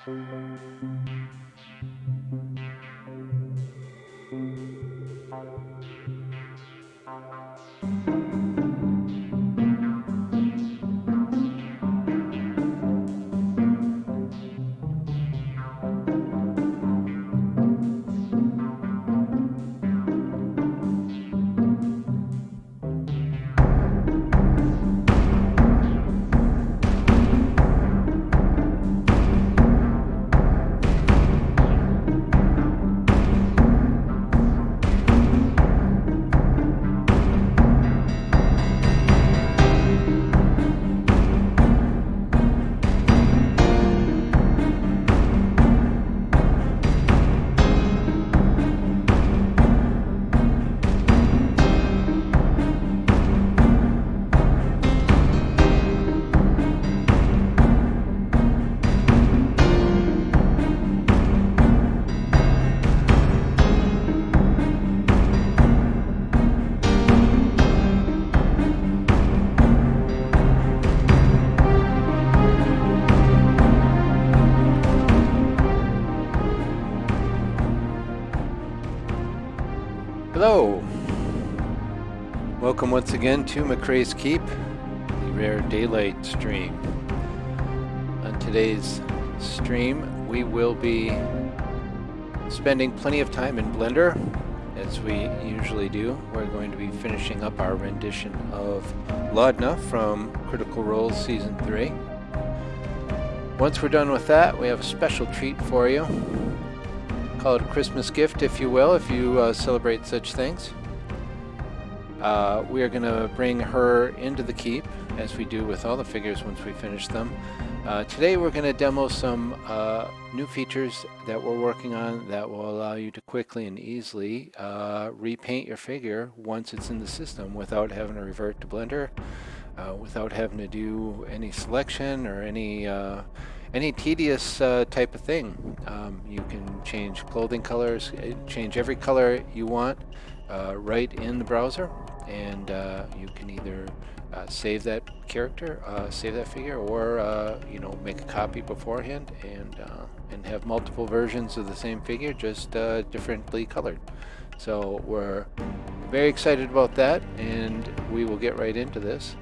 Hello! Welcome once again to Macray's Keep, the Rare Daylight stream. On today's stream, we will be spending plenty of time in Blender, as we usually do. We're going to be finishing up our rendition of Laudna from Critical Role Season 3. Once we're done with that, we have a special treat for you. Call it a Christmas gift, if you will, if you celebrate such things. We are going to bring her into the keep, as we do with all the figures once we finish them. Today we're going to demo some new features that we're working on that will allow you to quickly and easily repaint your figure once it's in the system without having to revert to Blender, without having to do any selection or any tedious type of thing. You can change clothing colors, change every color you want right in the browser, and you can either save that character, save that figure, or make a copy beforehand and have multiple versions of the same figure, just differently colored. So we're very excited about that, and we will get right into this.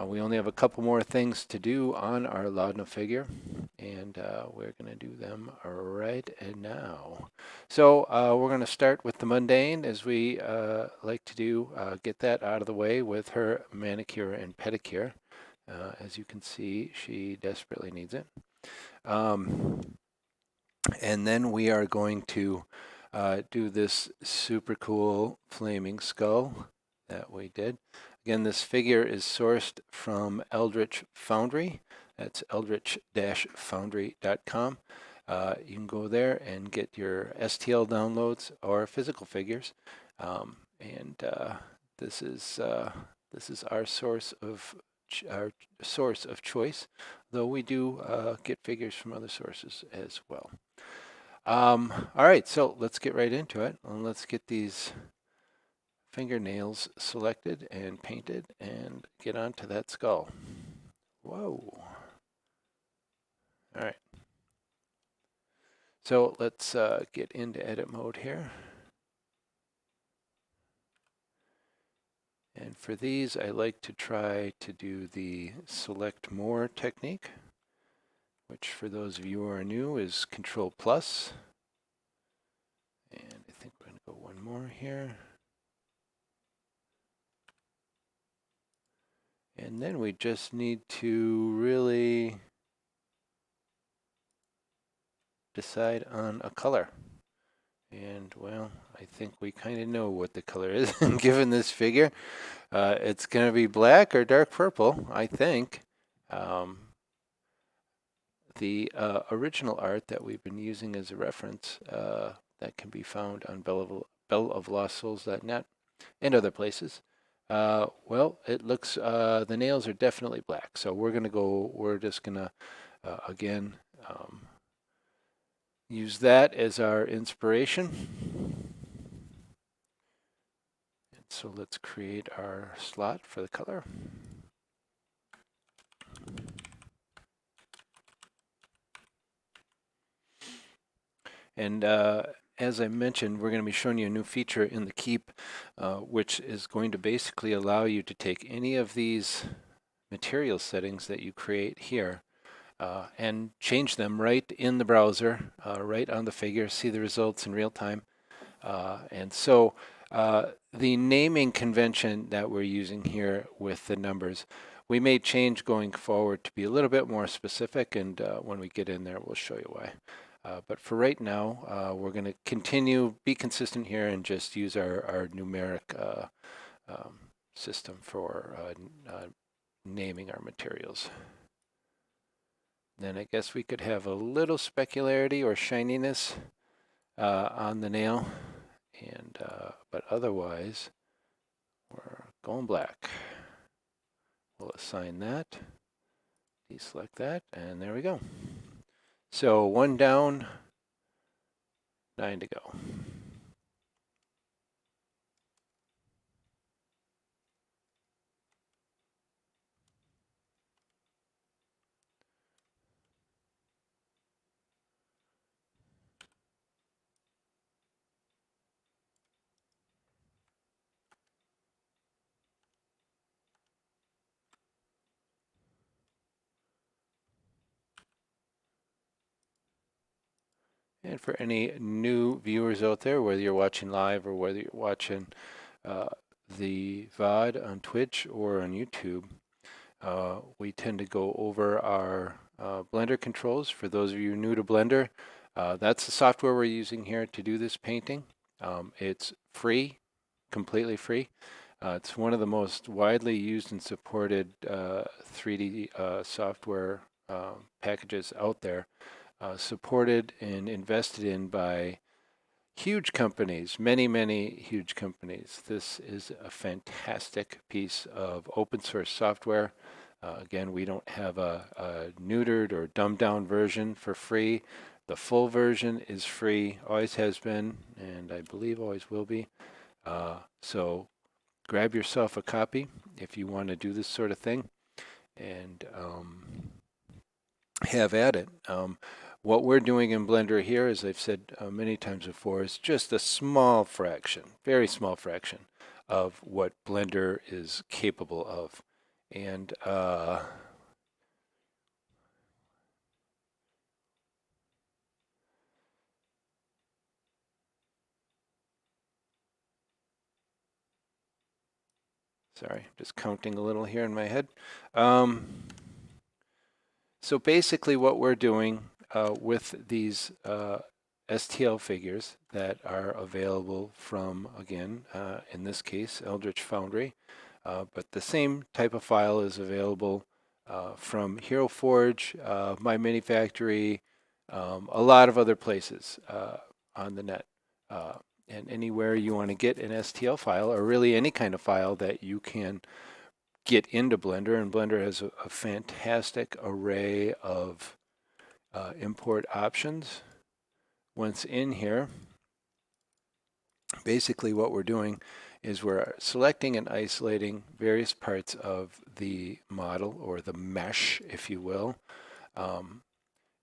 We only have a couple more things to do on our Laudna figure, and we're going to do them right now. So we're going to start with the mundane, as we like to do, get that out of the way with her manicure and pedicure. As you can see, she desperately needs it. And then we are going to do this super cool flaming skull that we did. Again, this figure is sourced from Eldritch Foundry. That's eldritch-foundry.com. You can go there and get your STL downloads or physical figures. This is our source of choice, though we do get figures from other sources as well. All right, so let's get right into it, and let's get these fingernails selected and painted and get onto that skull. Whoa. All right. So let's get into edit mode here. And for these, I like to try to do the select more technique, which for those of you who are new is Control+. And I think we're going to go one more here. And then we just need to really decide on a color. And, well, I think we kind of know what the color is given this figure. It's going to be black or dark purple, I think. The original art that we've been using as a reference that can be found on belloflostsouls.net and other places. Well, it looks, the nails are definitely black. So we're just gonna, again, use that as our inspiration. And so let's create our slot for the color. And as I mentioned, we're going to be showing you a new feature in the Keep, which is going to basically allow you to take any of these material settings that you create here and change them right in the browser, right on the figure, see the results in real time. And so the naming convention that we're using here with the numbers, we may change going forward to be a little bit more specific, and when we get in there, we'll show you why. But for right now, we're going to continue, be consistent here, and just use our numeric system for naming our materials. Then I guess we could have a little specularity or shininess on the nail, and but otherwise we're going black. We'll assign that, deselect that, and there we go. So 1 down, 9 to go. And for any new viewers out there, whether you're watching live or whether you're watching the VOD on Twitch or on YouTube, we tend to go over our Blender controls. For those of you new to Blender, that's the software we're using here to do this painting. It's free, completely free. It's one of the most widely used and supported 3D software packages out there, supported and invested in by huge companies, many huge companies. This is a fantastic piece of open source software. Again, we don't have a neutered or dumbed down version for free. The full version is free, always has been, and I believe always will be. So grab yourself a copy if you want to do this sort of thing, and have at it. What we're doing in Blender here, as I've said many times before, is just a small fraction, very small fraction of what Blender is capable of. And sorry, just counting a little here in my head. So basically what we're doing with these STL figures that are available from, again, in this case, Eldritch Foundry, but the same type of file is available from Hero Forge, My Mini Factory, a lot of other places on the net. And anywhere you want to get an STL file, or really any kind of file that you can get into Blender, and Blender has a fantastic array of import options. Once in here, basically what we're doing is we're selecting and isolating various parts of the model, or the mesh, if you will,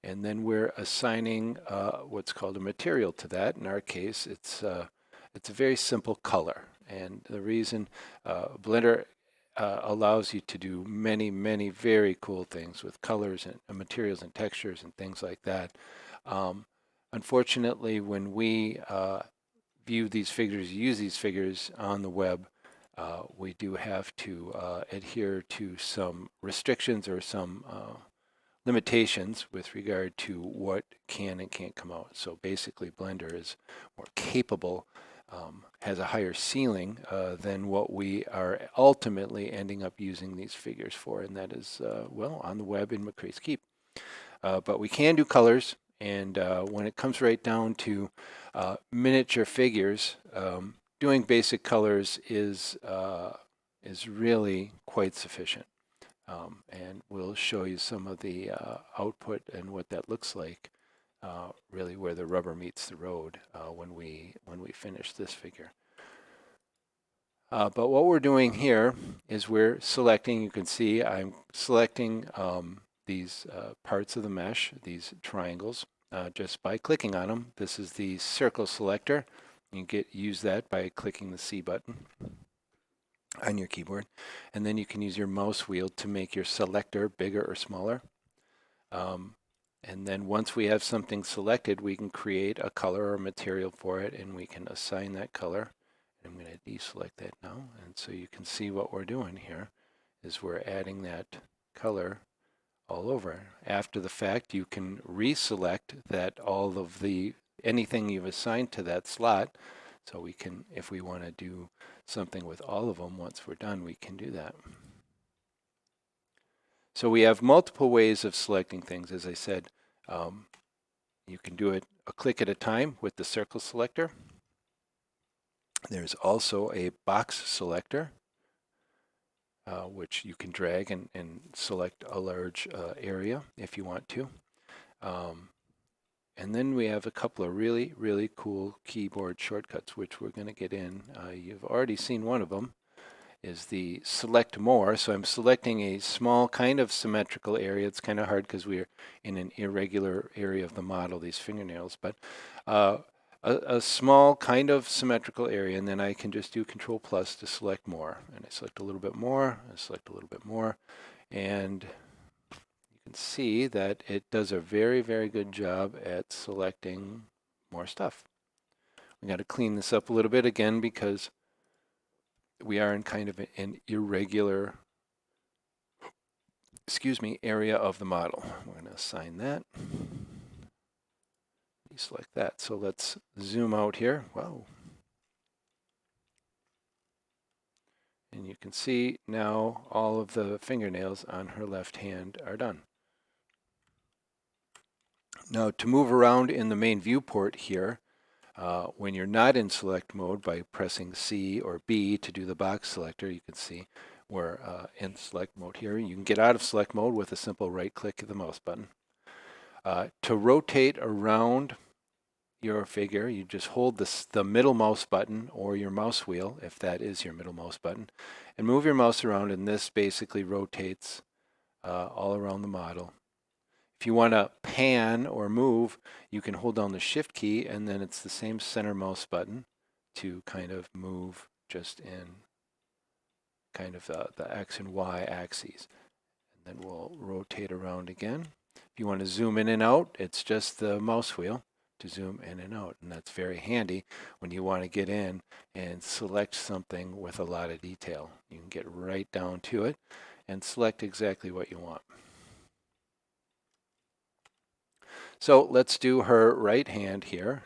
and then we're assigning what's called a material to that. In our case, it's a very simple color, and the reason Blender allows you to do many very cool things with colors and materials and textures and things like that. Unfortunately, when we view these figures, use these figures on the web, we do have to adhere to some restrictions or some limitations with regard to what can and can't come out. So basically Blender is more capable, has a higher ceiling than what we are ultimately ending up using these figures for, and that is, well, on the web in Macray's Keep. But we can do colors, and when it comes right down to miniature figures, doing basic colors is really quite sufficient. And we'll show you some of the output and what that looks like, really where the rubber meets the road when we finish this figure. But what we're doing here is we're selecting, you can see I'm selecting these parts of the mesh, these triangles, just by clicking on them. This is the circle selector. You use that by clicking the C button on your keyboard, and then you can use your mouse wheel to make your selector bigger or smaller. And then once we have something selected, we can create a color or material for it, and we can assign that color. I'm going to deselect that now, and so you can see what we're doing here is we're adding that color all over. After the fact, you can reselect that all of the anything you've assigned to that slot. So we can, if we want to do something with all of them, once we're done, we can do that. So we have multiple ways of selecting things. As I said, you can do it a click at a time with the circle selector. There's also a box selector, which you can drag and select a large area if you want to. And then we have a couple of really, really cool keyboard shortcuts, which we're going to get in. You've already seen one of them, is the select more. So I'm selecting a small kind of symmetrical area. It's kind of hard because we're in an irregular area of the model, these fingernails, but a small kind of symmetrical area, and then I can just do Control plus to select more. And I select a little bit more, I select a little bit more, and you can see that it does a very, very good job at selecting more stuff. We got to clean this up a little bit again because we are in kind of an irregular, area of the model. We're going to assign that. Deselect that. So let's zoom out here. Wow. And you can see now all of the fingernails on her left hand are done. Now to move around in the main viewport here, when you're not in select mode, by pressing C or B to do the box selector, you can see we're in select mode here. You can get out of select mode with a simple right click of the mouse button. To rotate around your figure, you just hold the middle mouse button or your mouse wheel, if that is your middle mouse button, and move your mouse around, and this basically rotates all around the model. If you want to pan or move, you can hold down the shift key, and then it's the same center mouse button to kind of move just in kind of the X and Y axes. And then we'll rotate around again. If you want to zoom in and out, it's just the mouse wheel to zoom in and out. And that's very handy when you want to get in and select something with a lot of detail. You can get right down to it and select exactly what you want. So let's do her right hand here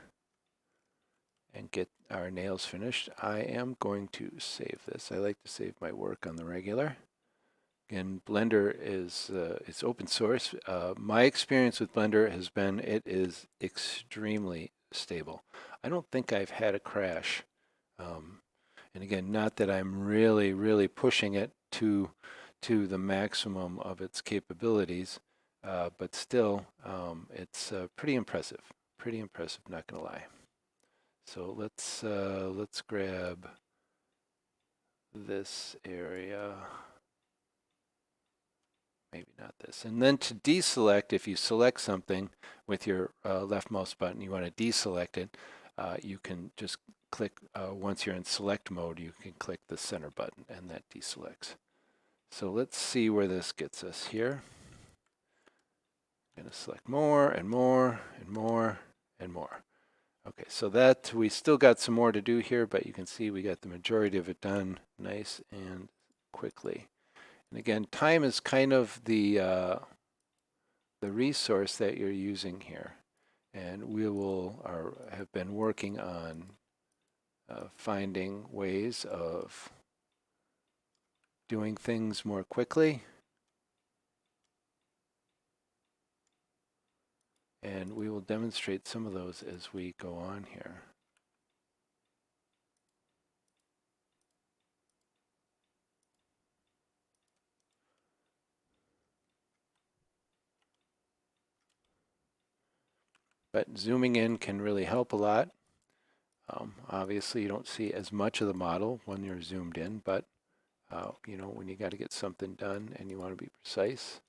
and get our nails finished. I am going to save this. I like to save my work on the regular. Again, Blender is it's open source. My experience with Blender has been it is extremely stable. I don't think I've had a crash. And again, not that I'm really, really pushing it to the maximum of its capabilities, but still, it's pretty impressive. Pretty impressive, not gonna lie. So let's grab this area. Maybe not this. And then to deselect, if you select something with your left mouse button, you want to deselect it, you can just click, once you're in select mode, you can click the center button and that deselects. So let's see where this gets us here. I'm going to select more and more and more and more. Okay, so that we still got some more to do here, but you can see we got the majority of it done nice and quickly. And again, time is kind of the resource that you're using here. And we have been working on finding ways of doing things more quickly. And we will demonstrate some of those as we go on here. But zooming in can really help a lot. Obviously, you don't see as much of the model when you're zoomed in, but you know, when you got to get something done and you want to be precise,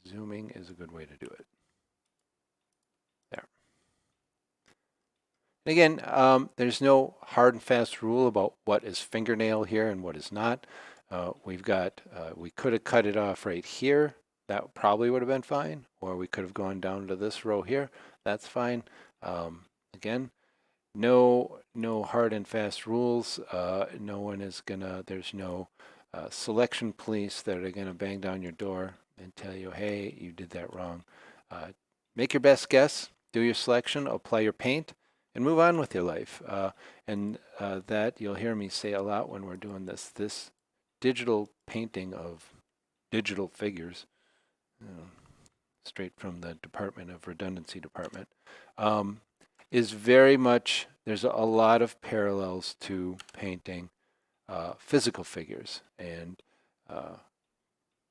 zooming is a good way to do it. And again, there's no hard and fast rule about what is fingernail here and what is not. We could have cut it off right here. That probably would have been fine. Or we could have gone down to this row here. That's fine. Again, no hard and fast rules. No one is gonna, there's no selection police that are gonna bang down your door and tell you, hey, you did that wrong. Make your best guess, do your selection, apply your paint, and move on with your life. And that you'll hear me say a lot when we're doing this digital painting of digital figures, straight from the Department of Redundancy Department, is very much, there's a lot of parallels to painting physical figures and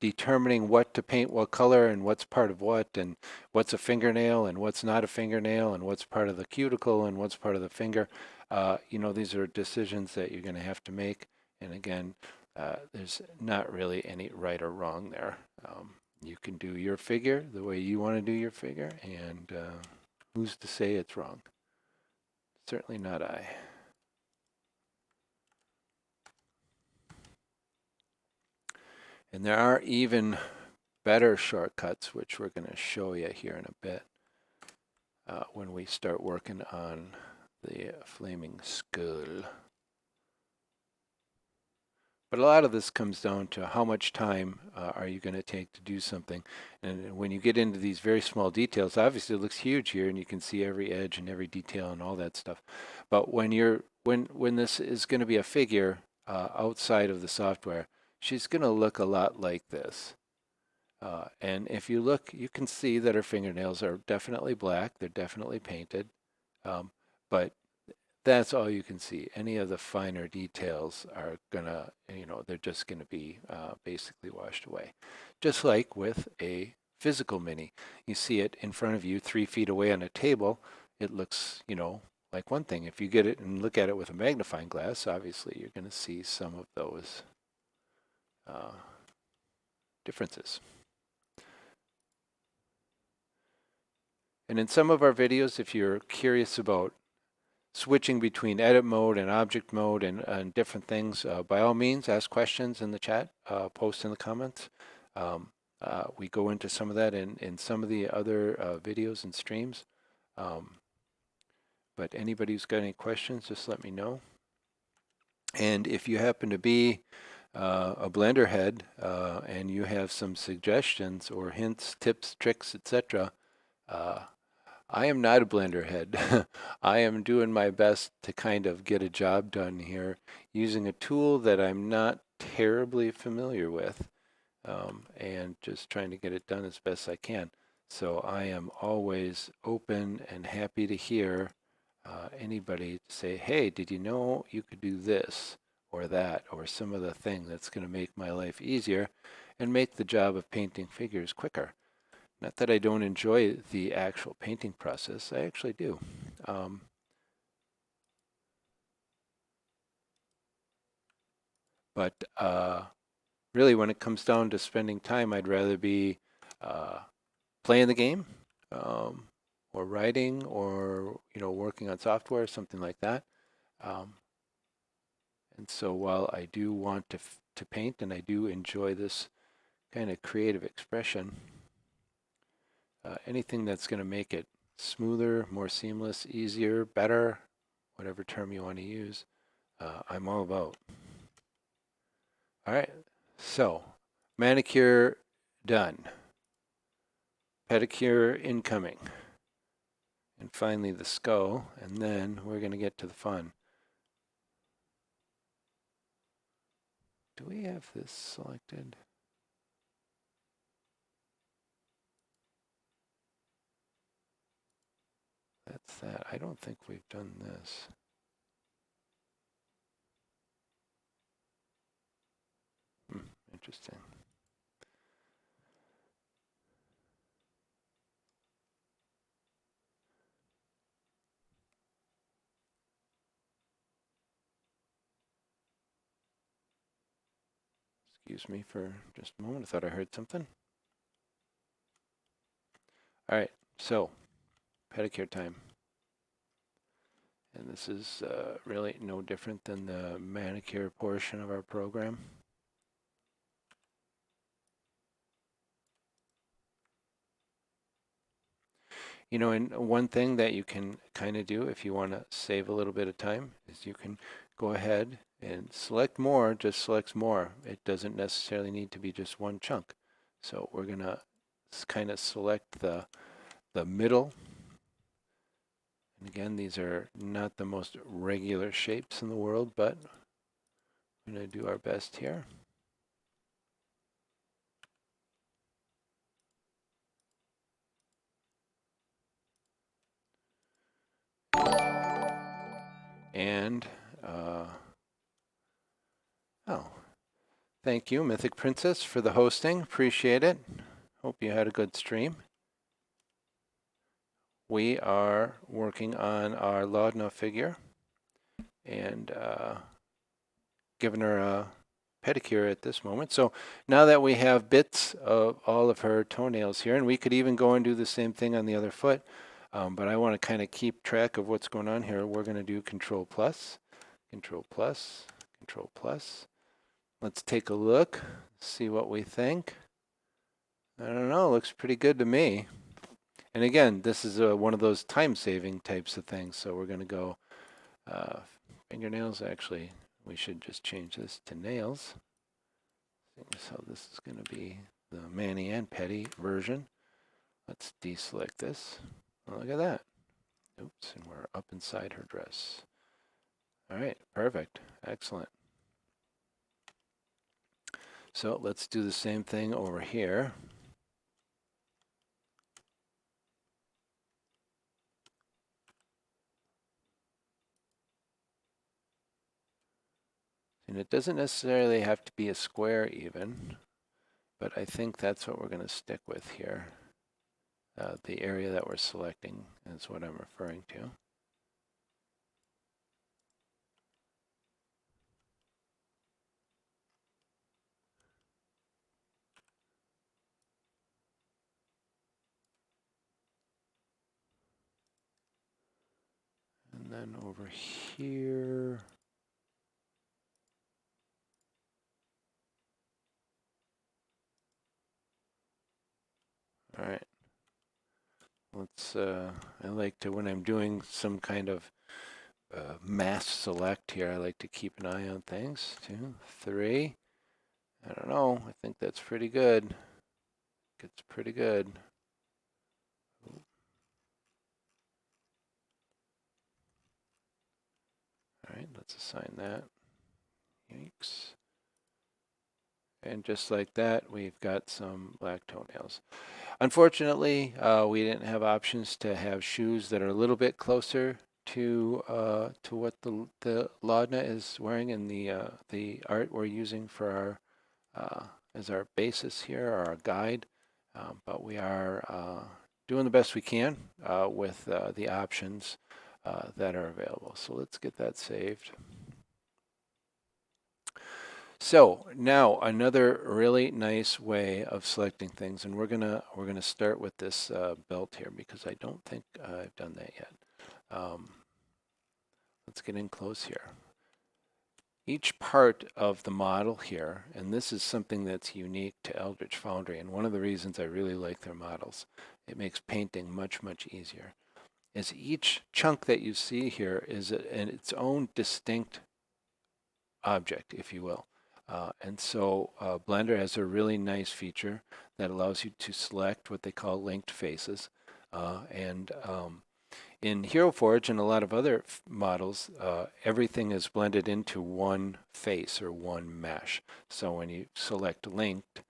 determining what to paint what color and what's part of what and what's a fingernail and what's not a fingernail and what's part of the cuticle and what's part of the finger. These are decisions that you're going to have to make. And again, there's not really any right or wrong there. You can do your figure the way you want to do your figure, and who's to say it's wrong? Certainly not I. And there are even better shortcuts, which we're going to show you here in a bit when we start working on the flaming skull. But a lot of this comes down to how much time are you going to take to do something. And when you get into these very small details, obviously it looks huge here and you can see every edge and every detail and all that stuff. But when this is going to be a figure outside of the software, she's going to look a lot like this. And if you look, you can see that her fingernails are definitely black. They're definitely painted. But that's all you can see. Any of the finer details are gonna, they're just gonna be basically washed away. Just like with a physical mini. You see it in front of you 3 feet away on a table, it looks, like one thing. If you get it and look at it with a magnifying glass, obviously you're gonna see some of those differences. And in some of our videos, if you're curious about switching between edit mode and object mode and different things, by all means, ask questions in the chat, post in the comments. We go into some of that in some of the other videos and streams. But anybody who's got any questions, just let me know. And if you happen to be a Blender head and you have some suggestions or hints, tips, tricks, etc., I am not a Blender head. I am doing my best to kind of get a job done here using a tool that I'm not terribly familiar with, and just trying to get it done as best I can. So I am always open and happy to hear anybody say, hey, did you know you could do this or that or some other thing that's going to make my life easier and make the job of painting figures quicker. Not that I don't enjoy the actual painting process, I actually do. But really, when it comes down to spending time, I'd rather be playing the game or writing or working on software, something like that. And so while I do want to paint and I do enjoy this kind of creative expression, anything that's going to make it smoother, more seamless, easier, better, whatever term you want to use, I'm all about. All right, so manicure done, pedicure incoming, and finally the skull, and then we're going to get to the fun. Do we have this selected? That's that. I don't think we've done this. Interesting. Excuse me for just a moment. I thought I heard something. All right, so pedicure time. And this is really no different than the manicure portion of our program. You know, and one thing that you can kind of do if you want to save a little bit of time is you can go ahead and select more, just selects more. It doesn't necessarily need to be just one chunk. So we're going to kind of select the middle. And again, these are not the most regular shapes in the world, but we're going to do our best here. And, oh, thank you, Mythic Princess, for the hosting. Appreciate it. Hope you had a good stream. We are working on our Laudna figure and giving her a pedicure at this moment. So now that we have bits of all of her toenails here, and we could even go and do the same thing on the other foot, but I want to kind of keep track of what's going on here. We're going to do Control plus, Control plus, Control plus. Let's take a look, see what we think. I don't know, looks pretty good to me. And again, this is one of those time-saving types of things. So we're going to go fingernails. Actually, we should just change this to nails. So this is going to be the mani and pedi version. Let's deselect this. Oh, look at that. Oops, and we're up inside her dress. All right, perfect. Excellent. So let's do the same thing over here. And it doesn't necessarily have to be a square even, but I think that's what we're going to stick with here. The area that we're selecting is what I'm referring to. And then over here, all right. Let's, I like to, when I'm doing some kind of mass select here, I like to keep an eye on things. 2, 3. I don't know. I think that's pretty good. It's pretty good. All right, let's assign that. Yikes. And just like that, we've got some black toenails. Unfortunately, we didn't have options to have shoes that are a little bit closer to what the Laudna is wearing in the art we're using for our as our basis here, or our guide. But we are doing the best we can with the options that are available. So let's get that saved. So now another really nice way of selecting things, and we're gonna start with this belt here because I don't think I've done that yet. Let's get in close here. Each part of the model here, and this is something that's unique to Eldritch Foundry, and one of the reasons I really like their models, it makes painting much, much easier, is each chunk that you see here is in its own distinct object, if you will. And so Blender has a really nice feature that allows you to select what they call linked faces. In Hero Forge and a lot of other models, everything is blended into one face or one mesh. So when you select linked,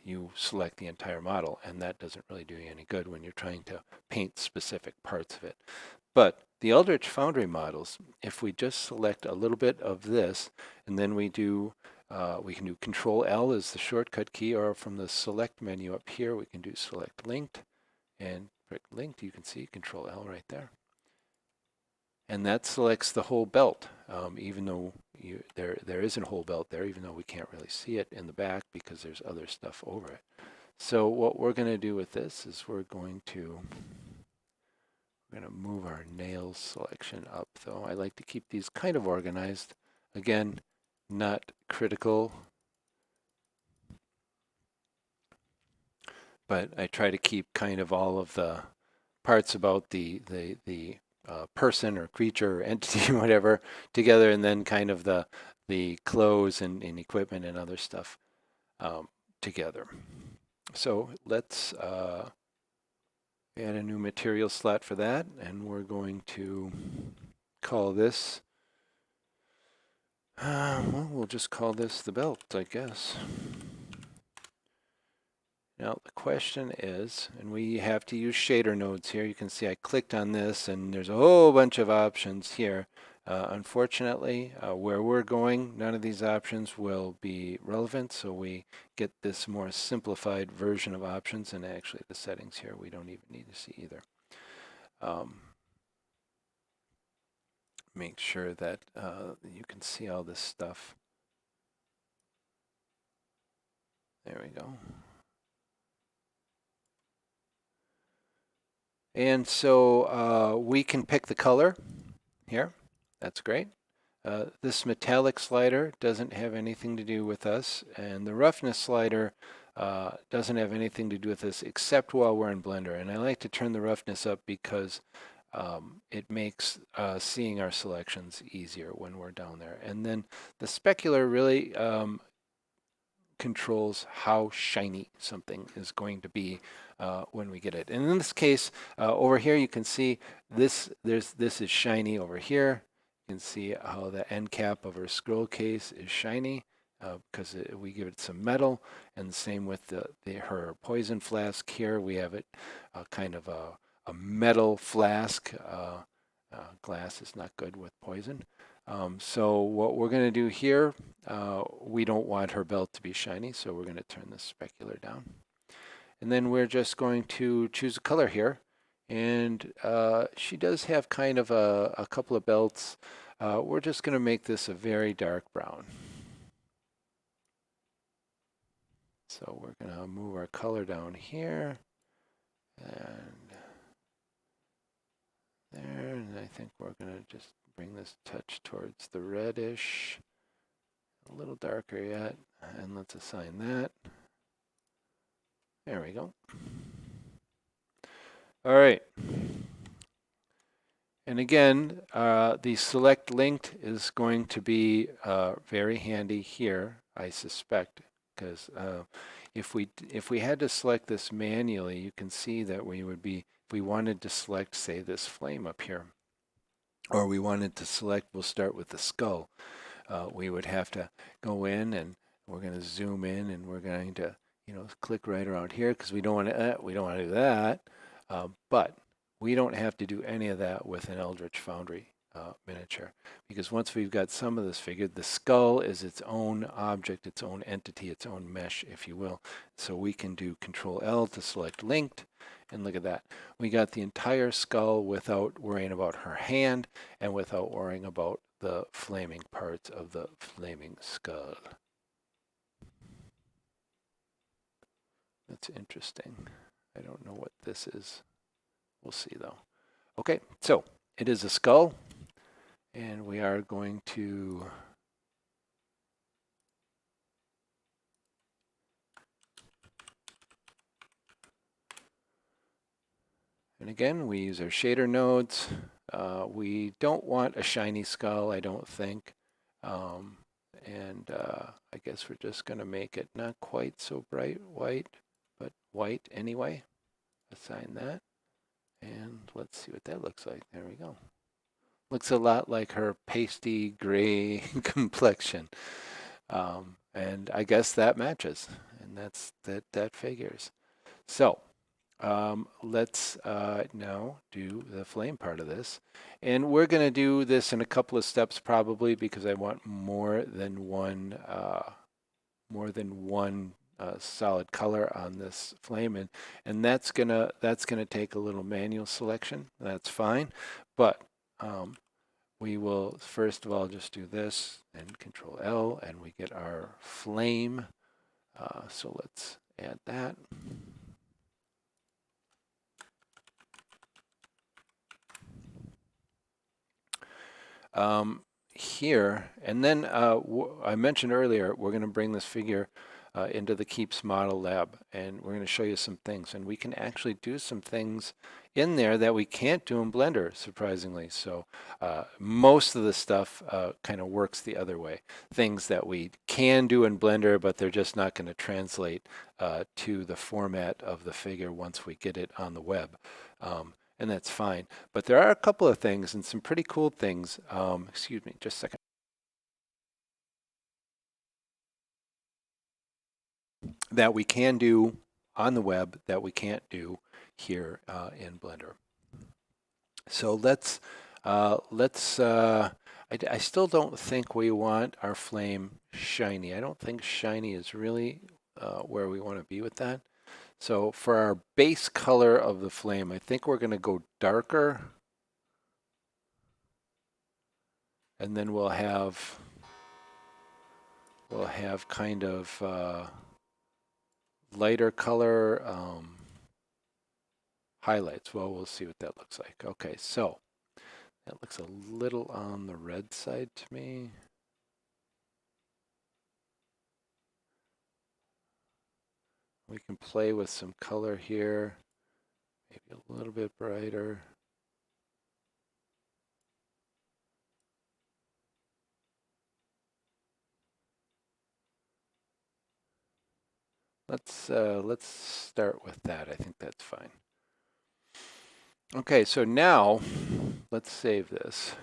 you select the entire model, and that doesn't really do you any good when you're trying to paint specific parts of it. But the Eldritch Foundry models, if we just select a little bit of this, and then we can do Control L as the shortcut key, or from the select menu up here, we can do select linked, and for linked, you can see Control L right there. And that selects the whole belt, even though there isn't a whole belt there, even though we can't really see it in the back because there's other stuff over it. So what we're going to do with this is we're going to We're going to move our nails selection up though. I like to keep these kind of organized. Again, not critical, but I try to keep kind of all of the parts about the person or creature or entity, whatever, together, and then kind of the clothes and equipment and other stuff together. So let's add a new material slot for that, and we're going to call this, well, we'll just call this the belt, I guess. Now the question is, and we have to use shader nodes here. You can see I clicked on this and there's a whole bunch of options here. Unfortunately, where we're going, none of these options will be relevant, so we get this more simplified version of options, and actually the settings here we don't even need to see either. Make sure that you can see all this stuff. There we go. And so we can pick the color here. That's great. This metallic slider doesn't have anything to do with us, and the roughness slider doesn't have anything to do with this except while we're in Blender. And I like to turn the roughness up because it makes seeing our selections easier when we're down there. And then the specular really controls how shiny something is going to be when we get it. And in this case, over here you can see this is shiny over here. You can see how the end cap of our scroll case is shiny because we give it some metal, and the same with her poison flask here. We have it kind of a metal flask. Glass is not good with poison. So what we're going to do here, we don't want her belt to be shiny, so we're going to turn the specular down. And then we're just going to choose a color here. And she does have kind of a couple of belts. We're just going to make this a very dark brown. So we're going to move our color down here. And there, and I think we're going to just bring this touch towards the reddish. A little darker yet, and let's assign that. There we go. All right. And again, the select linked is going to be very handy here, I suspect, because if we had to select this manually, you can see that we would be, if we wanted to select, say, this flame up here, or we wanted to select, we'll start with the skull. We would have to go in, and we're going to zoom in, and we're going to, click right around here because we don't want to do that. But we don't have to do any of that with an Eldritch Foundry miniature, because once we've got some of this figured, the skull is its own object, its own entity, its own mesh, if you will. So we can do Control L to select linked, and look at that. We got the entire skull without worrying about her hand and without worrying about the flaming parts of the flaming skull. That's interesting. I don't know what this is. We'll see though. Okay, so it is a skull, and we are going to and again, we use our shader nodes. We don't want a shiny skull, I don't think. And I guess we're just going to make it not quite so bright white, but white anyway. Assign that. And let's see what that looks like. There we go. Looks a lot like her pasty gray complexion. And I guess that matches. And that figures. So let's now do the flame part of this. And we're going to do this in a couple of steps probably, because I want more than one solid color on this flame, and that's gonna take a little manual selection. That's fine, but we will first of all just do this and Control L, and we get our flame. So let's add that. here, and then I mentioned earlier we're going to bring this figure into the Keeps Model Lab, and we're going to show you some things, and we can actually do some things in there that we can't do in Blender, surprisingly. So most of the stuff kind of works the other way. Things that we can do in Blender, but they're just not going to translate to the format of the figure once we get it on the web. And that's fine. But there are a couple of things and some pretty cool things. Excuse me, just a second. That we can do on the web that we can't do here in Blender. So I still don't think we want our flame shiny. I don't think shiny is really where we want to be with that. So for our base color of the flame, I think we're going to go darker. And then we'll have kind of lighter color highlights. Well, we'll see what that looks like. Okay, so that looks a little on the red side to me. We can play with some color here, maybe a little bit brighter. Let's start with that. I think that's fine. Okay, so now let's save this.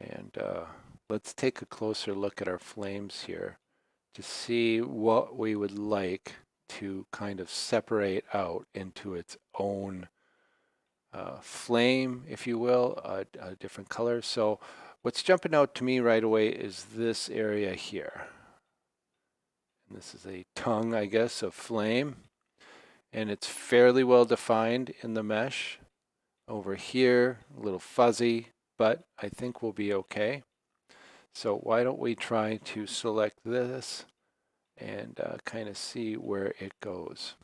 And let's take a closer look at our flames here to see what we would like to kind of separate out into its own flame, if you will, a different color. So what's jumping out to me right away is this area here. And this is a tongue, I guess, of flame. And it's fairly well defined in the mesh. Over here, a little fuzzy, but I think we'll be okay. So why don't we try to select this and kind of see where it goes.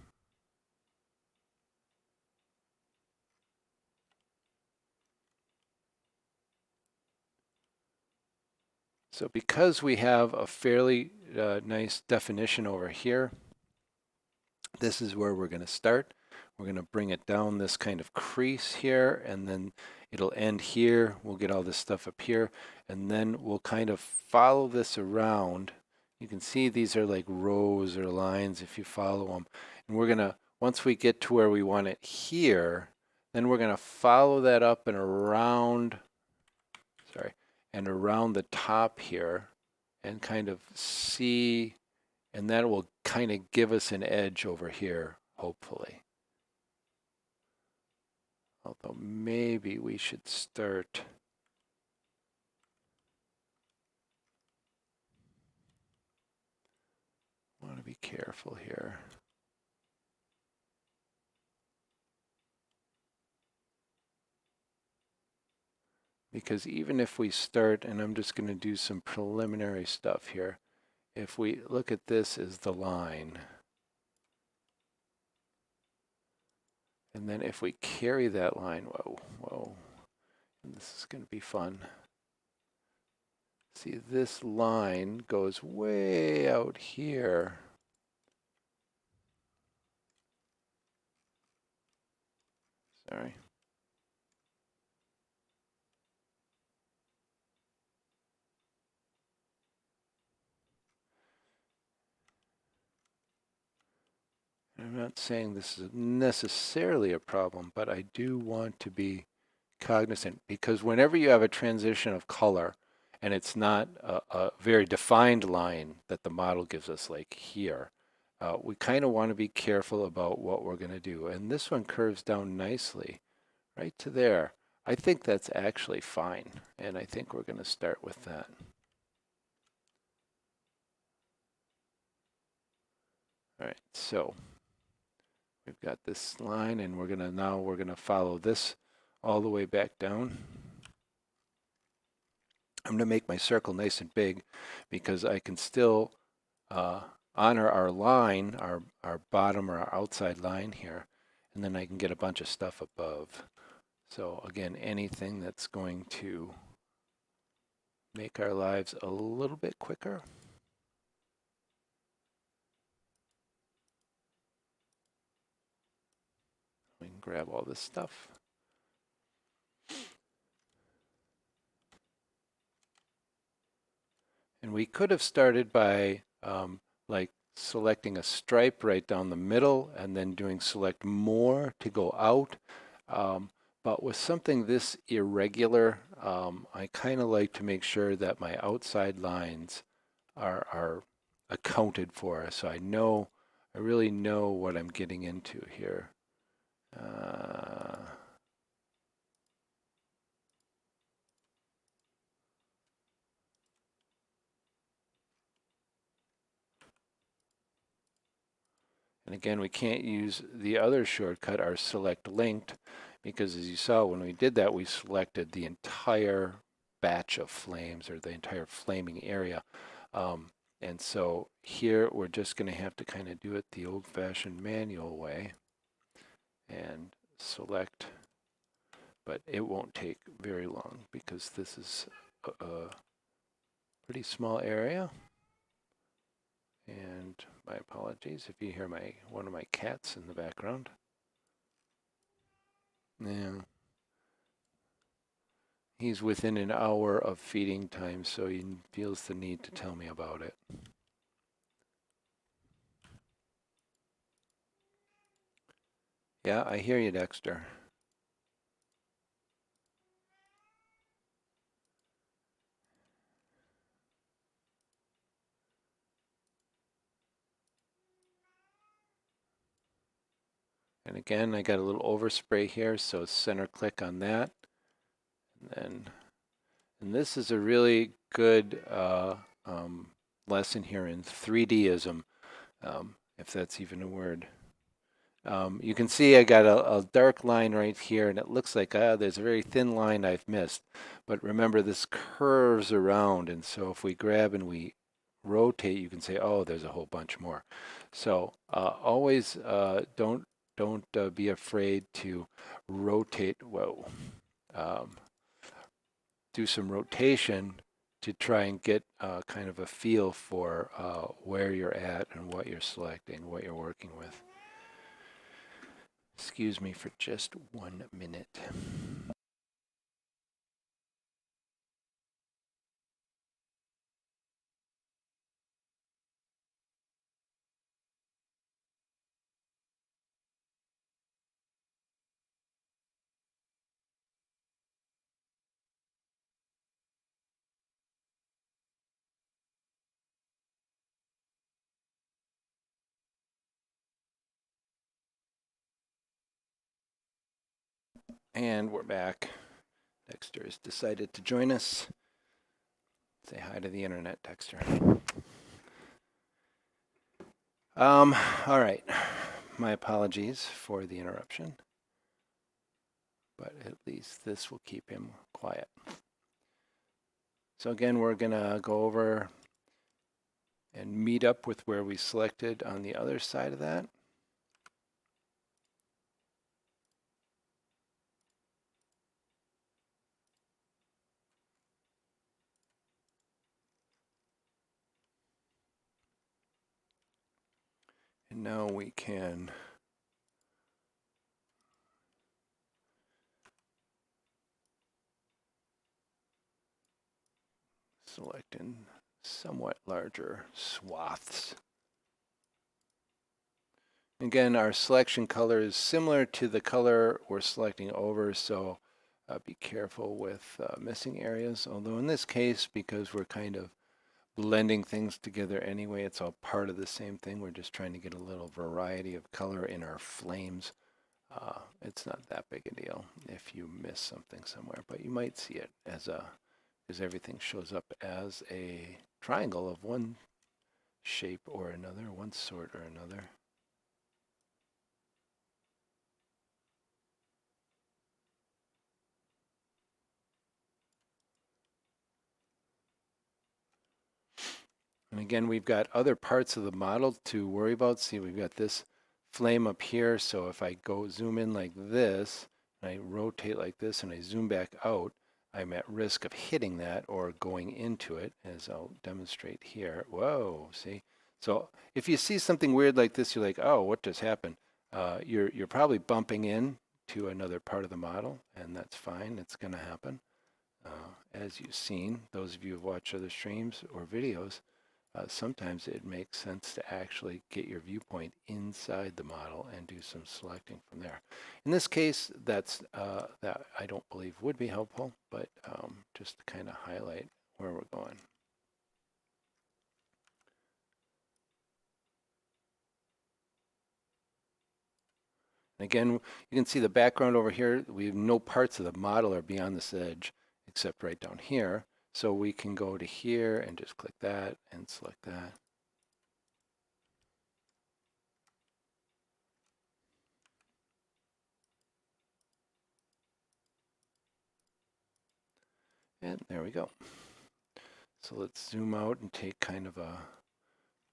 So because we have a fairly nice definition over here, this is where we're going to start. We're going to bring it down this kind of crease here, and then it'll end here. We'll get all this stuff up here, and then we'll kind of follow this around. You can see these are like rows or lines if you follow them. And we're going to, once we get to where we want it here, then we're going to follow that up and around, sorry, and around the top here and kind of see, and that will kind of give us an edge over here, hopefully. Although maybe we should start. I want to be careful here. Because even if we start, and I'm just going to do some preliminary stuff here, if we look at this as the line, and then if we carry that line, whoa, this is going to be fun. See, this line goes way out here. Sorry. I'm not saying this is necessarily a problem, but I do want to be cognizant, because whenever you have a transition of color and it's not a very defined line that the model gives us like here, we kind of want to be careful about what we're going to do. And this one curves down nicely right to there. I think that's actually fine, and I think we're going to start with that. All right, so we've got this line, and we're going to follow this all the way back down. I'm going to make my circle nice and big because I can still honor our line, our bottom or our outside line here, and then I can get a bunch of stuff above. So again, anything that's going to make our lives a little bit quicker. We can grab all this stuff. And we could have started by like selecting a stripe right down the middle and then doing select more to go out. But with something this irregular, I kind of like to make sure that my outside lines are accounted for. So I really know what I'm getting into here. And again, we can't use the other shortcut, our select linked, because as you saw when we did that, we selected the entire batch of flames or the entire flaming area. And so here we're just going to have to kind of do it the old-fashioned manual way and select, but it won't take very long because this is a pretty small area. And my apologies if you hear one of my cats in the background. Yeah. He's within an hour of feeding time, so he feels the need to tell me about it. Yeah, I hear you, Dexter. And again, I got a little overspray here, so center click on that. And this is a really good lesson here in 3Dism, if that's even a word. You can see I got a dark line right here, and it looks like there's a very thin line I've missed. But remember, this curves around, and so if we grab and we rotate, you can say, oh, there's a whole bunch more. So always don't be afraid to rotate. Whoa. Do some rotation to try and get kind of a feel for where you're at and what you're selecting, what you're working with. Excuse me for just 1 minute. And we're back. Dexter has decided to join us. Say hi to the internet, Dexter. All right. My apologies for the interruption, but at least this will keep him quiet. So again, we're gonna go over and meet up with where we selected on the other side of that. And now we can select in somewhat larger swaths. Again, our selection color is similar to the color we're selecting over, so be careful with missing areas. Although in this case, because we're kind of blending things together anyway, it's all part of the same thing. We're just trying to get a little variety of color in our flames. It's not that big a deal if you miss something somewhere, but you might see it as because everything shows up as a triangle of one shape or another, one sort or another. And again, we've got other parts of the model to worry about. See, we've got this flame up here. So if I go zoom in like this, and I rotate like this, and I zoom back out, I'm at risk of hitting that or going into it, as I'll demonstrate here. Whoa, see? So if you see something weird like this, you're like, oh, what just happened? You're probably bumping in to another part of the model, and that's fine. It's going to happen. As you've seen, those of you who've watched other streams or videos, sometimes it makes sense to actually get your viewpoint inside the model and do some selecting from there. In this case, that I don't believe would be helpful, but just to kind of highlight where we're going. Again, you can see the background over here. We have no parts of the model are beyond this edge except right down here. So we can go to here and just click that and select that. And there we go. So let's zoom out and take kind of a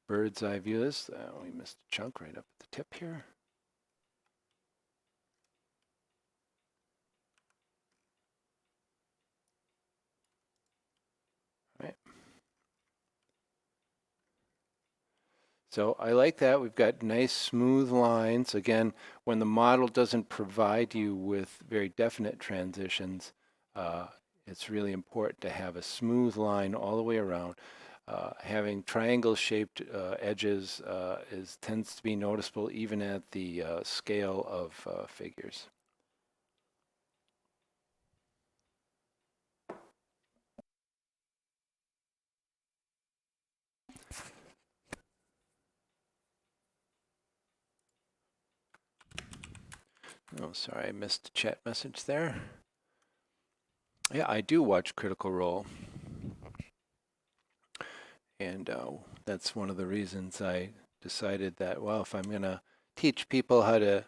bird's eye view of this. We missed a chunk right up at the tip here. Right. So I like that. We've got nice smooth lines. Again, when the model doesn't provide you with very definite transitions, it's really important to have a smooth line all the way around. Having triangle-shaped edges tends to be noticeable even at the scale of figures. Oh, sorry, I missed a chat message there. Yeah, I do watch Critical Role. And that's one of the reasons I decided that, well, if I'm going to teach people how to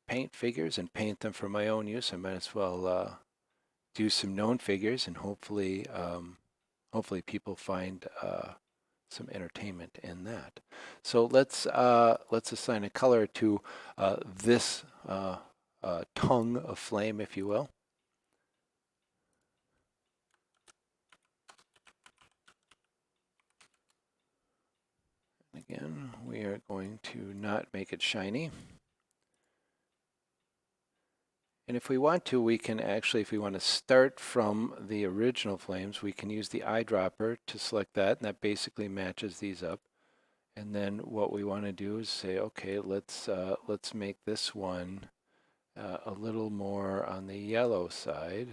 paint figures and paint them for my own use, I might as well do some known figures, and hopefully people find some entertainment in that. So let's assign a color to this tongue of flame, if you will. Again, we are going to not make it shiny. And if we want to, we can actually, if we want to start from the original flames, we can use the eyedropper to select that, and that basically matches these up. And then what we want to do is say, okay, let's make this one a little more on the yellow side.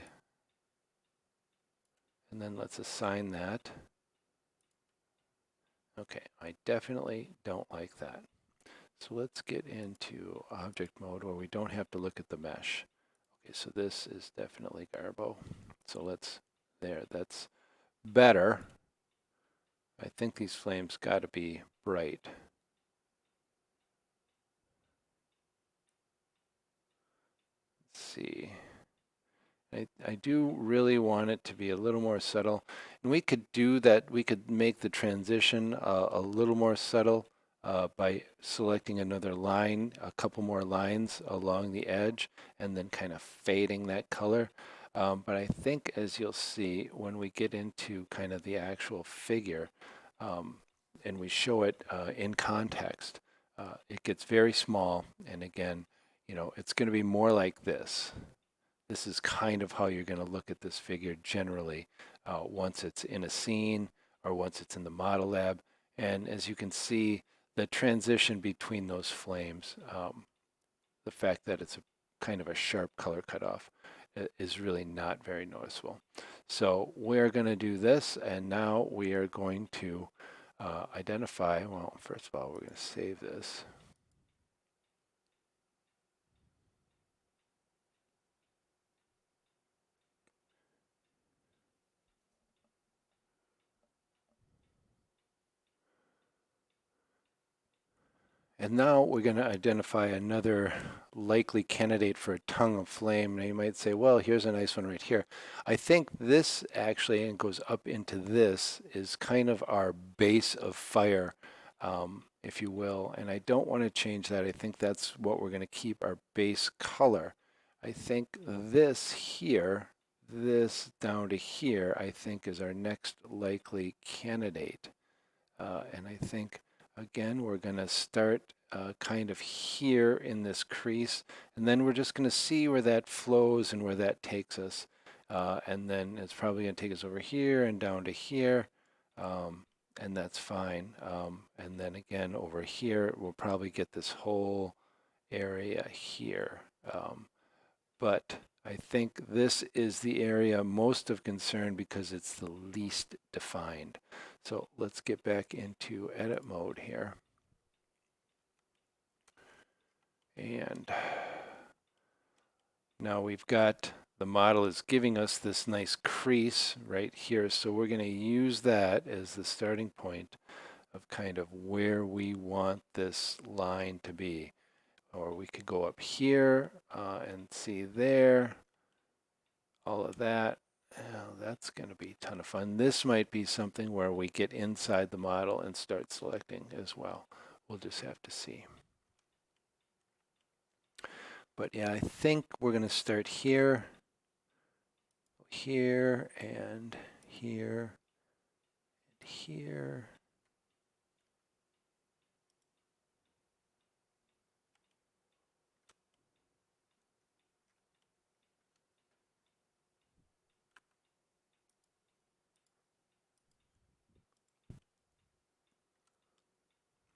And then let's assign that. Okay, I definitely don't like that. So let's get into object mode where we don't have to look at the mesh. Okay, so this is definitely Garbo. So that's better. I think these flames got to be bright. Let's see. I do really want it to be a little more subtle. And we could do that. We could make the transition a little more subtle by selecting another line, a couple more lines along the edge, and then kind of fading that color. But I think, as you'll see, when we get into kind of the actual figure and we show it in context, it gets very small. And again, it's going to be more like this. This is kind of how you're going to look at this figure generally once it's in a scene or once it's in the model lab. And as you can see, the transition between those flames, the fact that it's a kind of a sharp color cutoff is really not very noticeable. So we're going to do this, and now we are going to identify, well, first of all, we're going to save this. And now we're going to identify another likely candidate for a tongue of flame. Now you might say, well, here's a nice one right here. I think this actually, and goes up into this, is kind of our base of fire, if you will. And I don't want to change that. I think that's what we're going to keep, our base color. I think this here, this down to here, I think is our next likely candidate. And I think, again, we're going to start kind of here in this crease, and then we're just going to see where that flows and where that takes us. And then it's probably going to take us over here and down to here, and that's fine. And then again, over here, we'll probably get this whole area here. But I think this is the area most of concern because it's the least defined. So let's get back into edit mode here. And now we've got, the model is giving us this nice crease right here. So we're going to use that as the starting point of kind of where we want this line to be. Or we could go up here and see there, all of that. That's going to be a ton of fun. This might be something where we get inside the model and start selecting as well. We'll just have to see. But yeah, I think we're going to start here, here, and here, and here.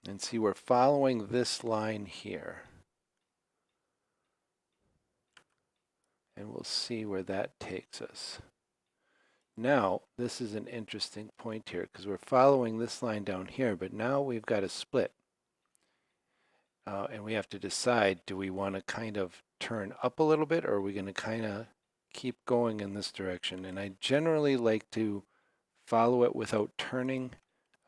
And see, we're following this line here. And we'll see where that takes us. Now, this is an interesting point here because we're following this line down here, but now we've got a split. And we have to decide, do we want to kind of turn up a little bit, or are we going to kind of keep going in this direction? And I generally like to follow it without turning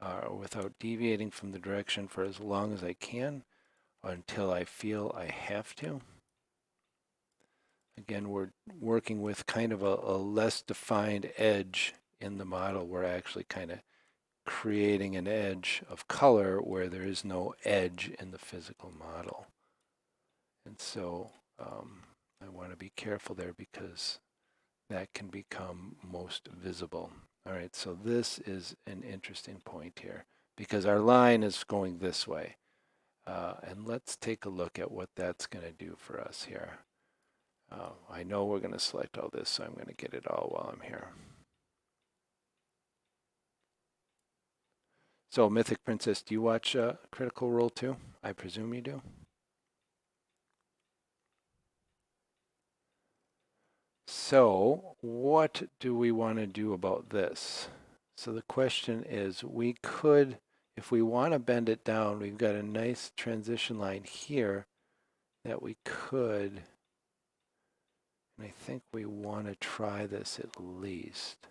or without deviating from the direction for as long as I can until I feel I have to. Again, we're working with kind of a less defined edge in the model. We're actually kind of creating an edge of color where there is no edge in the physical model. And so I want to be careful there because that can become most visible. All right, so this is an interesting point here because our line is going this way. And let's take a look at what that's going to do for us here. I know we're going to select all this, so I'm going to get it all while I'm here. So, Mythic Princess, do you watch Critical Role too? I presume you do. So, what do we want to do about this? So the question is, we could, if we want to bend it down, we've got a nice transition line here that we could, and I think we want to try this at least.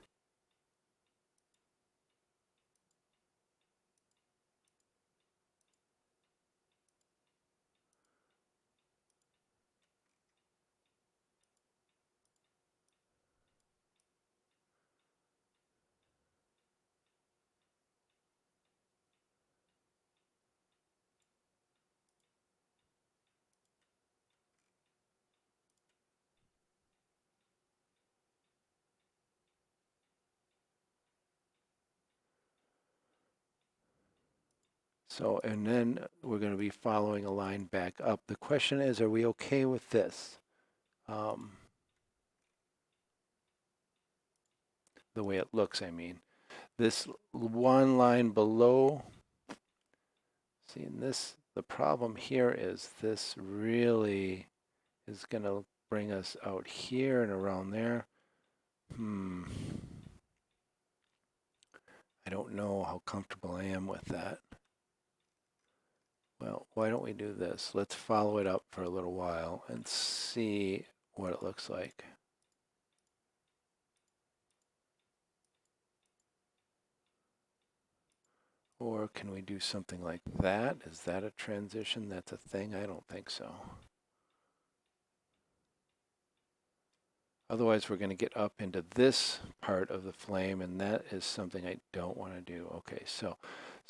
So, and then we're going to be following a line back up. The question is, are we okay with this? The way it looks, I mean. This one line below, see, in this, the problem here is this really is going to bring us out here and around there. I don't know how comfortable I am with that. Well, why don't we do this? Let's follow it up for a little while and see what it looks like. Or can we do something like that? Is that a transition? That's a thing? I don't think so. Otherwise, we're going to get up into this part of the flame, and that is something I don't want to do. Okay, so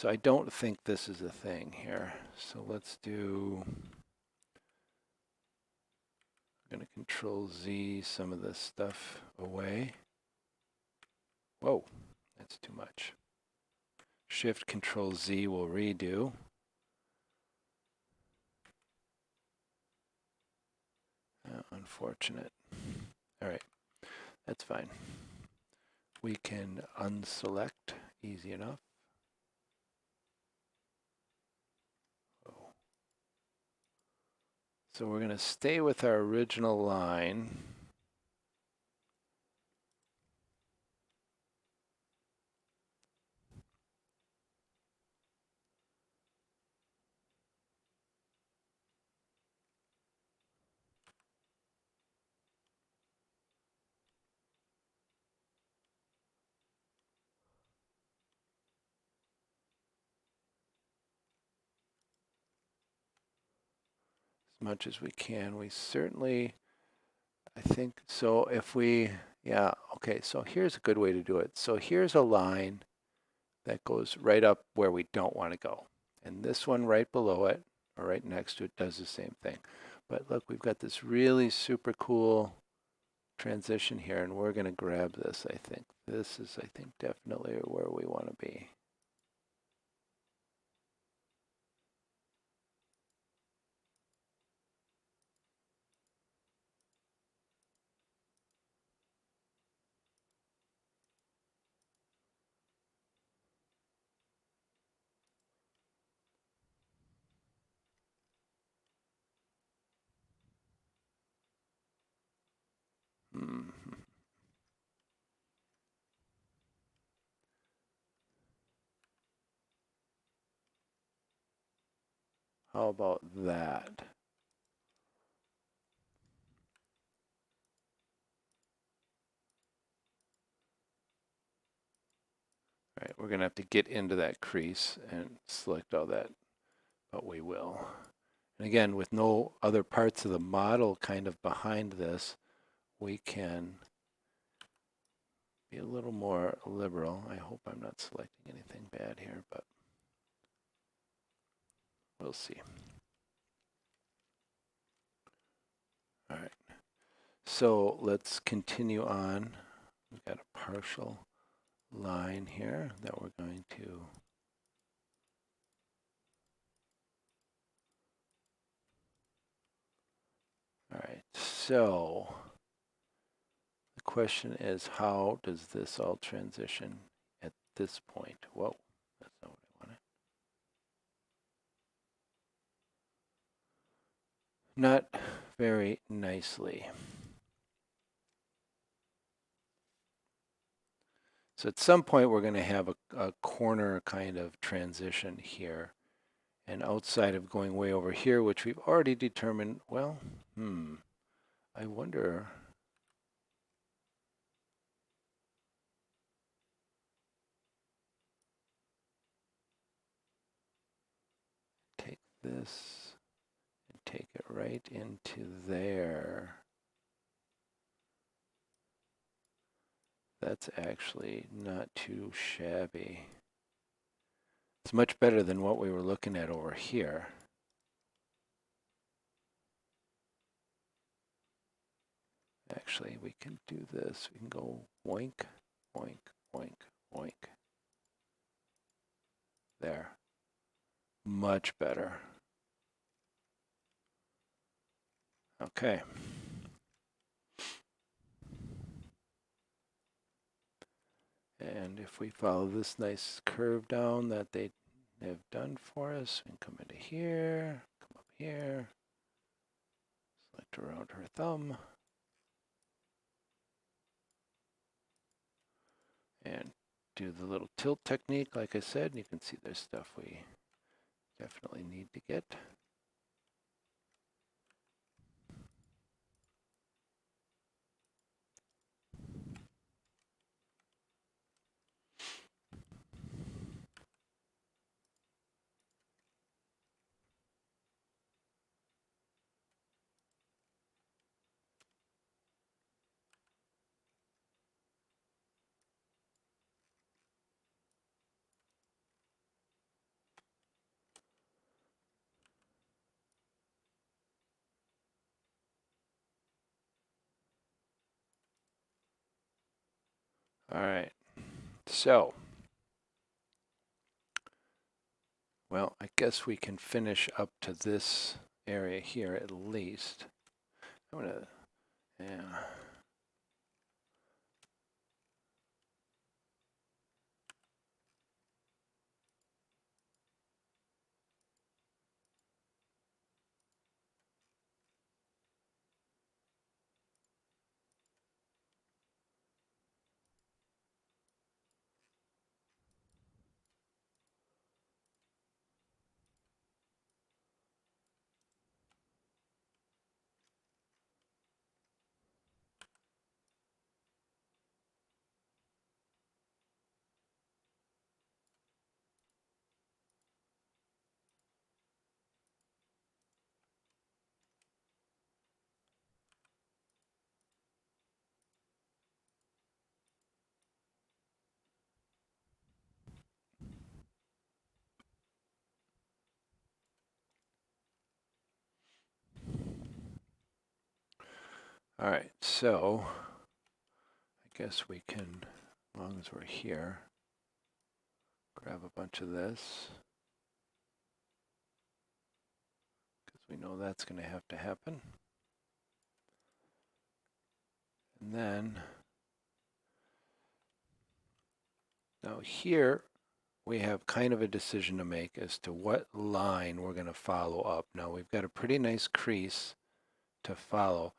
I don't think this is a thing here. So let's do, I'm going to Control Z some of this stuff away. Whoa, that's too much. Shift Control Z will redo. Unfortunate. All right, that's fine. We can unselect, easy enough. Oh. So we're going to stay with our original line. As much as we can. We certainly, I think, so if we, yeah, okay, so here's a good way to do it. So here's a line that goes right up where we don't want to go. And this one right below it, or right next to it, does the same thing. But look, we've got this really super cool transition here, and we're going to grab this, I think. This is, I think, definitely where we want to be. Hmm. How about that? All right, we're going to have to get into that crease and select all that, but we will. And again, with no other parts of the model kind of behind this, we can be a little more liberal. I hope I'm not selecting anything bad here, but we'll see. All right, so let's continue on. We've got a partial line here that we're going to all right, so the question is, how does this all transition at this point? Whoa, that's not what I wanted. Not very nicely. So at some point we're going to have a corner kind of transition here. And outside of going way over here, which we've already determined, well, I wonder. Take this and take it right into there. That's actually not too shabby. It's much better than what we were looking at over here. Actually, we can do this. We can go oink, oink, oink, oink. There. Much better. Okay. And if we follow this nice curve down that they have done for us, we can come into here, come up here, select around her thumb, and do the little tilt technique, like I said. And you can see there's stuff we definitely need to get. All right, so, well, I guess we can finish up to this area here at least. I'm gonna, yeah. All right, so I guess we can, as long as we're here, grab a bunch of this, because we know that's going to have to happen. And then, now here, we have kind of a decision to make as to what line we're going to follow up. Now we've got a pretty nice crease to follow,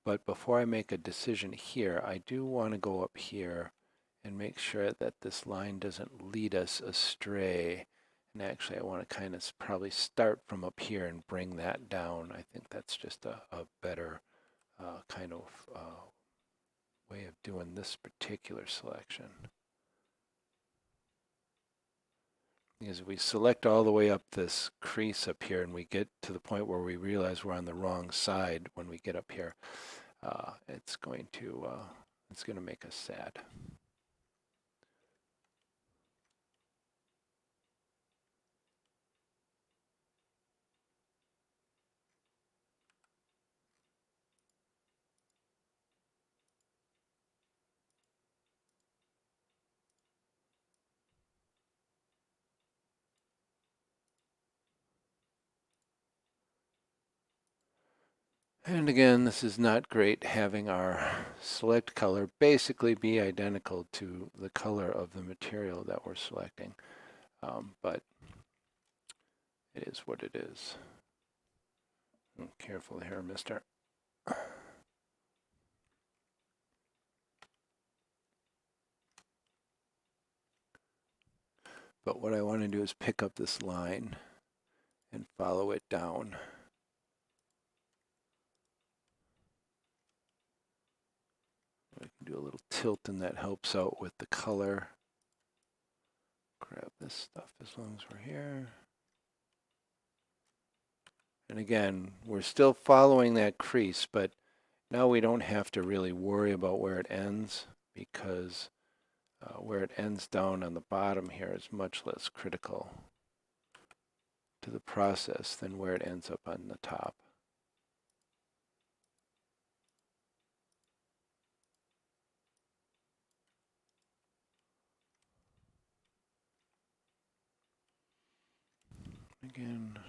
but before I make a decision here, I do want to go up here and make sure that this line doesn't lead us astray. And actually, I want to kind of probably start from up here and bring that down. I think that's just a better kind of way of doing this particular selection. Because if we select all the way up this crease up here and we get to the point where we realize we're on the wrong side when we get up here, it's going to make us sad. And again, this is not great having our select color basically be identical to the color of the material that we're selecting, but it is what it is. Careful here, mister. But what I want to do is pick up this line and follow it down. We can do a little tilt and that helps out with the color. Grab this stuff as long as we're here. And again, we're still following that crease, but now we don't have to really worry about where it ends because where it ends down on the bottom here is much less critical to the process than where it ends up on the top. Again,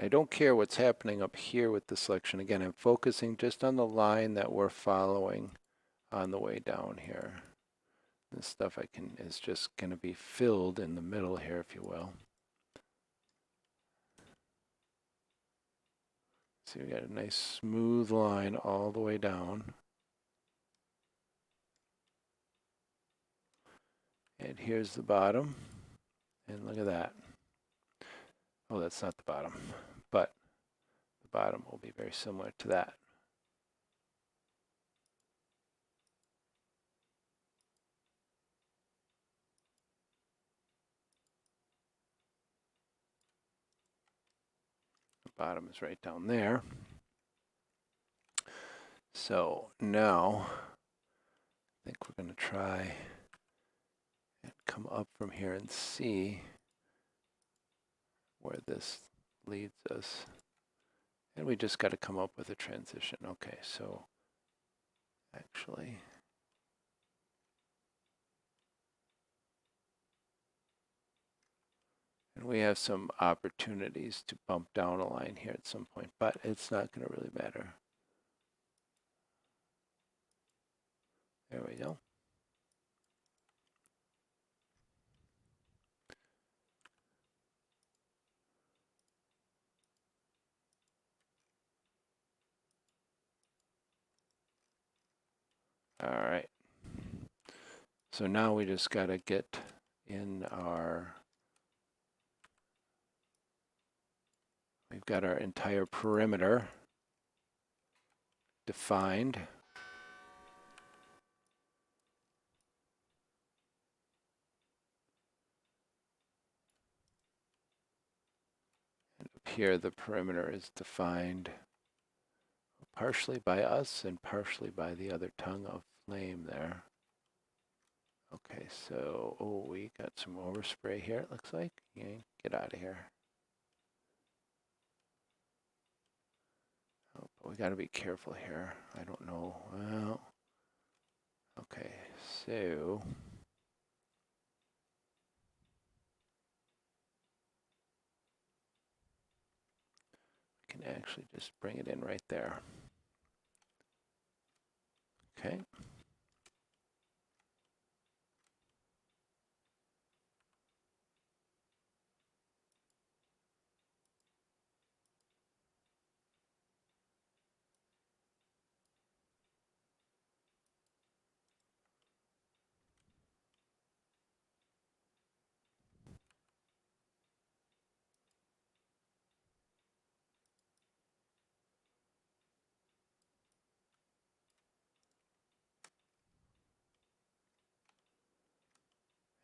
I don't care what's happening up here with the selection. Again, I'm focusing just on the line that we're following on the way down here. This stuff is just going to be filled in the middle here, if you will. See, we got a nice smooth line all the way down. And here's the bottom. And look at that. Oh, that's not the bottom, but the bottom will be very similar to that. The bottom is right down there. So now think we're going to try and come up from here and see where this leads us. And we just got to come up with a transition. Okay, so actually, and we have some opportunities to bump down a line here at some point, but it's not going to really matter. There we go. All right. So now we just got to get in our, we've got our entire perimeter defined. And up here, the perimeter is defined partially by us and partially by the other tongue of flame there. Okay, so, oh, we got some overspray here, it looks like. Yeah, get out of here. Oh, but we got to be careful here. I don't know. Well, okay, so we can actually just bring it in right there. Okay.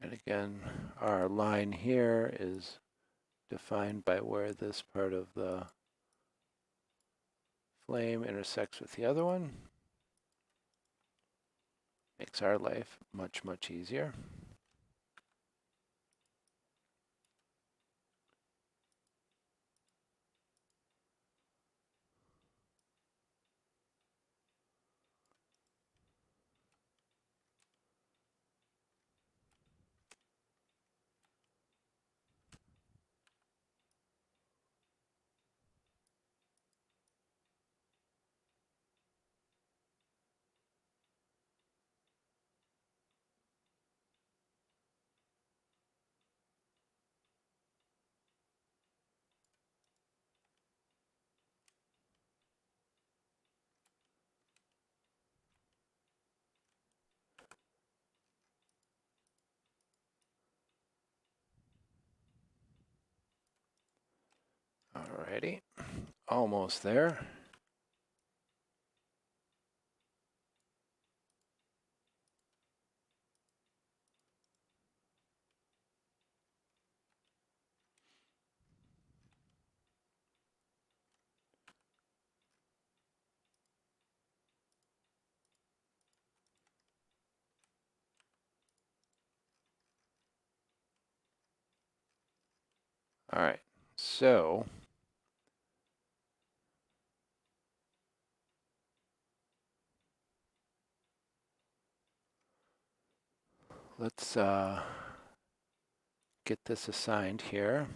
And again, our line here is defined by where this part of the flame intersects with the other one. Makes our life much, much easier. Alrighty, almost there. All right, so let's get this assigned here.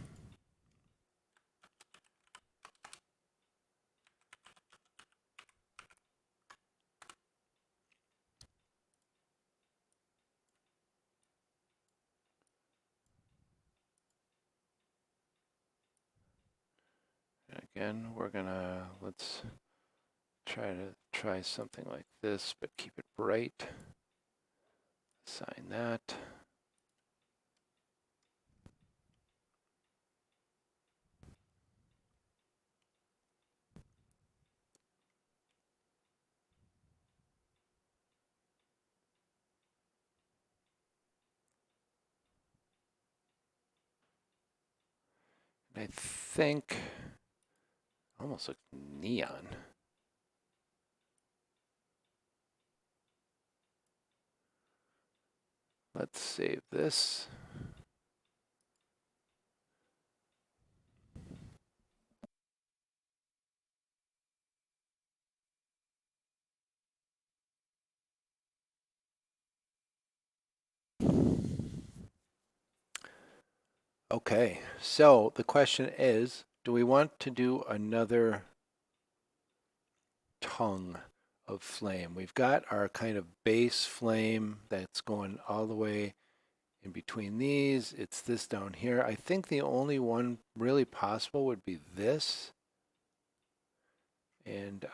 Again, we're gonna, let's try something like this, but keep it bright. Assign that. I think almost looks neon. Let's save this. Okay, so the question is, do we want to do another tongue of flame? We've got our kind of base flame that's going all the way in between these. It's this down here. I think the only one really possible would be this. And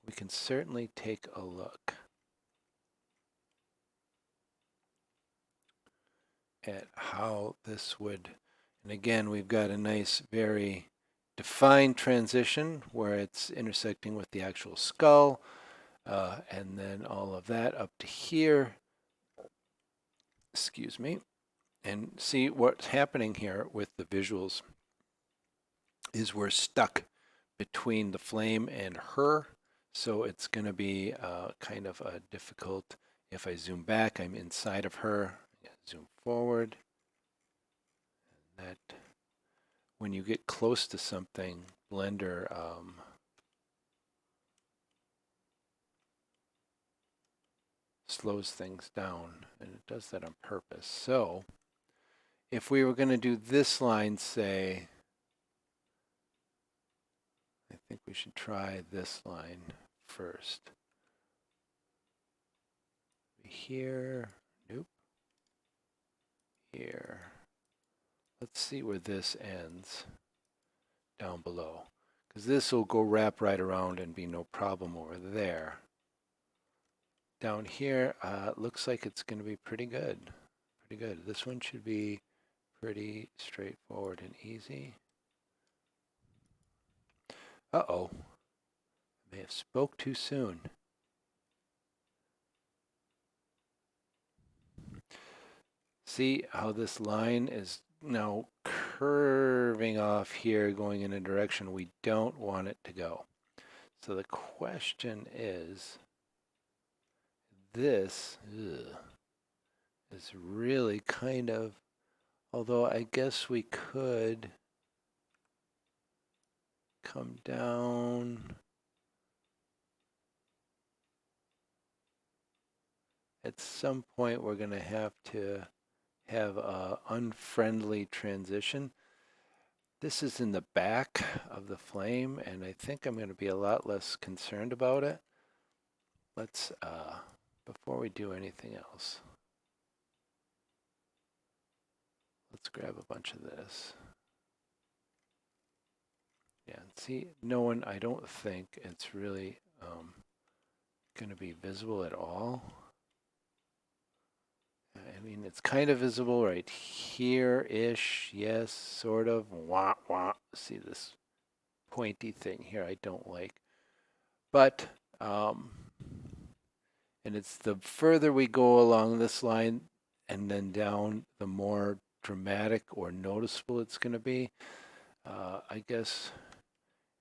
we can certainly take a look at how this would, and again, we've got a nice, very defined transition where it's intersecting with the actual skull, and then all of that up to here. Excuse me. And see what's happening here with the visuals is we're stuck between the flame and her. So it's going to be kind of difficult. If I zoom back, I'm inside of her. Zoom forward. That when you get close to something, Blender slows things down, and it does that on purpose. So if we were going to do this line, say, I think we should try this line first. Here, nope. Here. Let's see where this ends down below, because this will go wrap right around and be no problem over there. Down here, looks like it's going to be pretty good. Pretty good. This one should be pretty straightforward and easy. Uh-oh. May have spoke too soon. See how this line is now curving off here, going in a direction we don't want it to go. So the question is, this is really kind of, although I guess we could come down. At some point we're going to have a unfriendly transition. This is in the back of the flame, and I think I'm going to be a lot less concerned about it. Let's, before we do anything else, let's grab a bunch of this. Yeah, see, no one, I don't think it's really going to be visible at all. I mean, it's kind of visible right here-ish, yes, sort of. Wah, wah. See this pointy thing here I don't like. But, and it's the further we go along this line and then down, the more dramatic or noticeable it's going to be. I guess,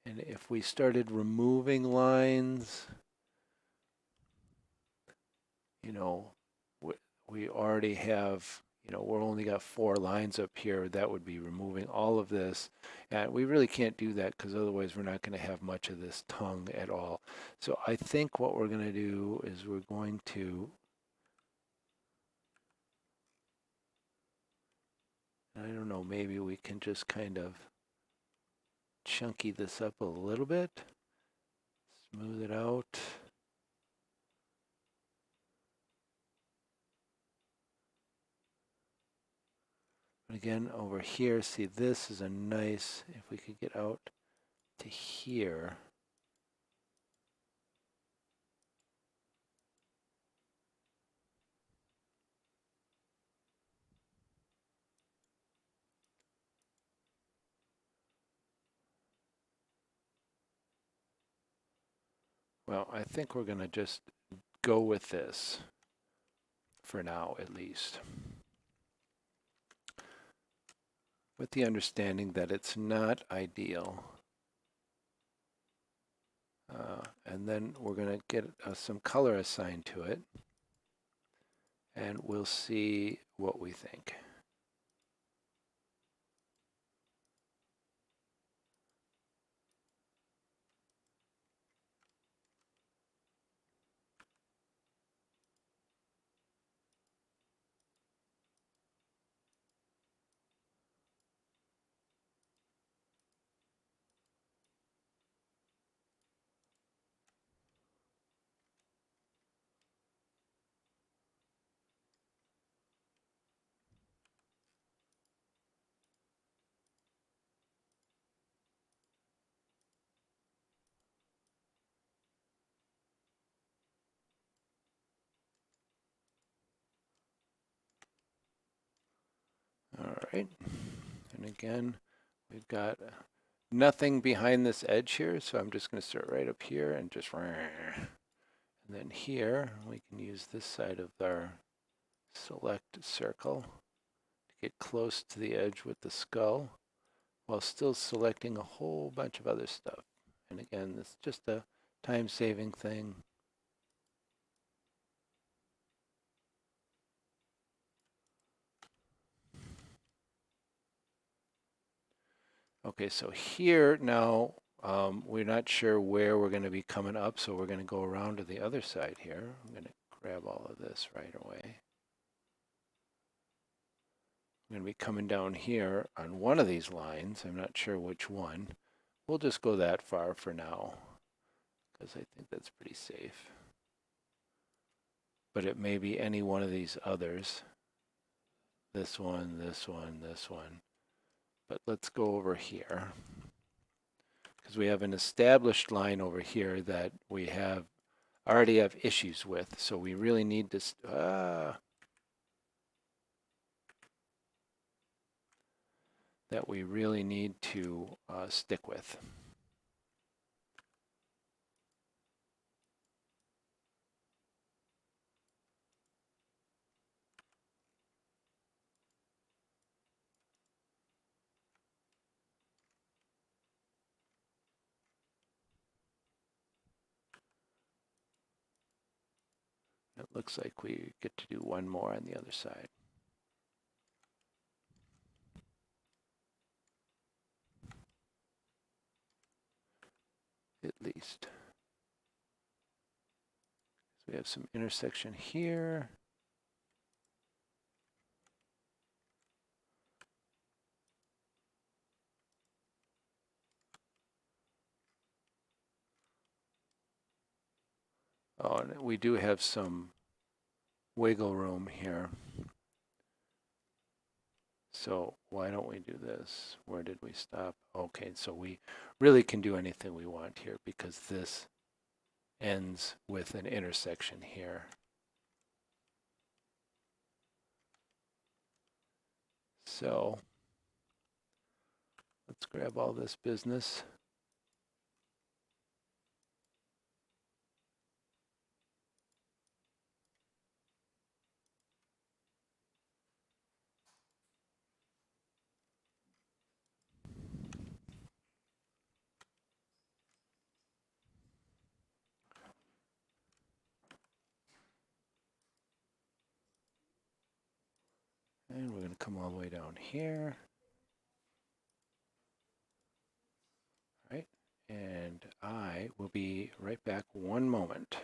and if we started removing lines, you know, we already have, you know, we're only got 4 lines up here. That would be removing all of this. And we really can't do that because otherwise we're not going to have much of this tongue at all. So I think what we're going to do is we're going to, I don't know, maybe we can just kind of chunky this up a little bit, smooth it out. Again, over here, see this is a nice, if we could get out to here. Well, I think we're going to just go with this for now, at least. With the understanding that it's not ideal. And then we're going to get some color assigned to it. and we'll see what we think. All right, and again, we've got nothing behind this edge here, so I'm just going to start right up here and just, and then here we can use this side of our select circle to get close to the edge with the skull while still selecting a whole bunch of other stuff. And again, it's just a time-saving thing. Okay, so here now we're not sure where we're going to be coming up, so we're going to go around to the other side here. I'm going to grab all of this right away. I'm going to be coming down here on one of these lines. I'm not sure which one. We'll just go that far for now because I think that's pretty safe. But it may be any one of these others. This one, this one, this one. But let's go over here because we have an established line over here that we already have issues with. So we really need to, that we really need to stick with. It looks like we get to do one more on the other side. At least. So we have some intersection here. Oh, and we do have some wiggle room here. So why don't we do this? Where did we stop? Okay, so we really can do anything we want here because this ends with an intersection here. So let's grab all this business. And we're going to come all the way down here. All right, and I will be right back one moment.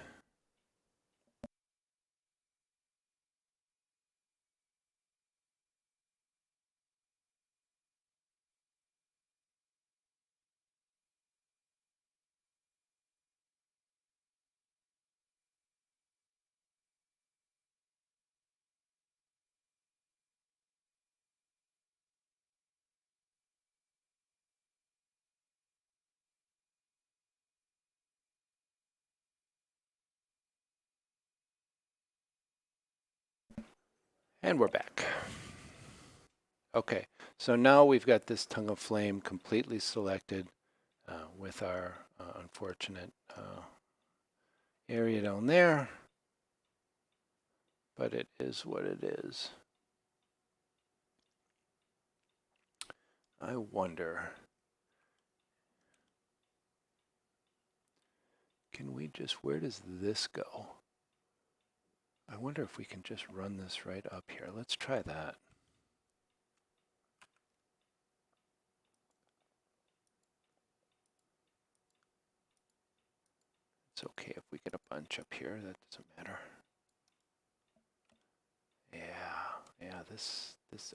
And we're back. Okay, so now we've got this tongue of flame completely selected with our unfortunate area down there, but it is what it is. I wonder, can we just, where does this go? I wonder if we can just run this right up here. Let's try that. It's okay if we get a bunch up here, that doesn't matter. Yeah,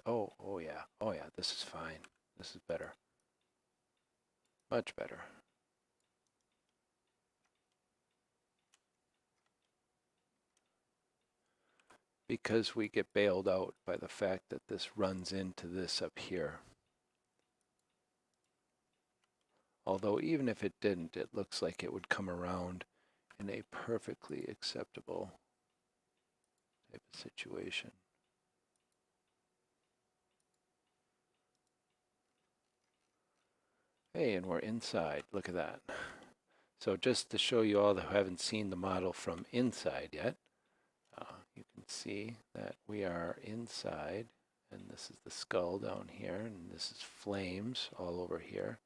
oh yeah, this is fine. This is better. Much better. Because we get bailed out by the fact that this runs into this up here. Although even if it didn't, it looks like it would come around in a perfectly acceptable type of situation. Hey, and we're inside. Look at that. So just to show you all who haven't seen the model from inside yet, you can see that we are inside, and this is the skull down here, and this is flames all over here.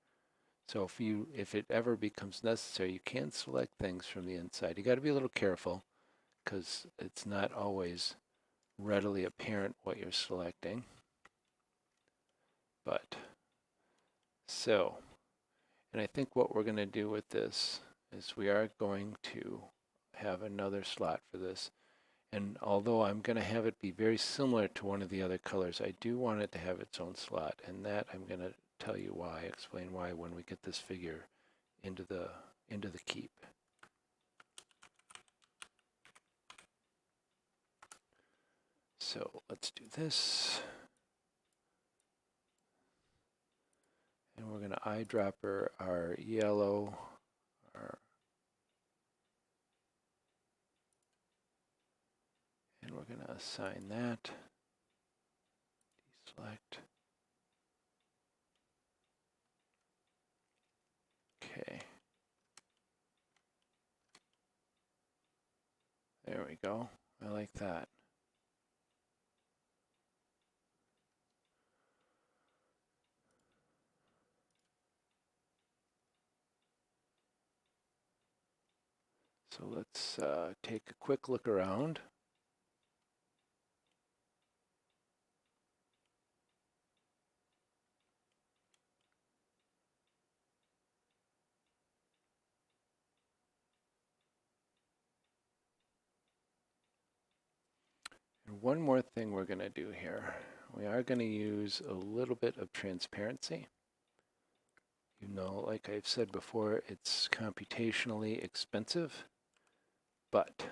So if it ever becomes necessary, you can select things from the inside. You got to be a little careful because it's not always readily apparent what you're selecting. But so, and I think what we're going to do with this is we are going to have another slot for this. And although I'm going to have it be very similar to one of the other colors, I do want it to have its own slot. And that I'm going to tell you why, explain why when we get this figure into the keep. So let's do this. And we're going to eyedropper our yellow, and we're going to assign that. Deselect. Okay. There we go. I like that. So let's take a quick look around. And one more thing we're going to do here. We are going to use a little bit of transparency. You know, like I've said before, it's computationally expensive, but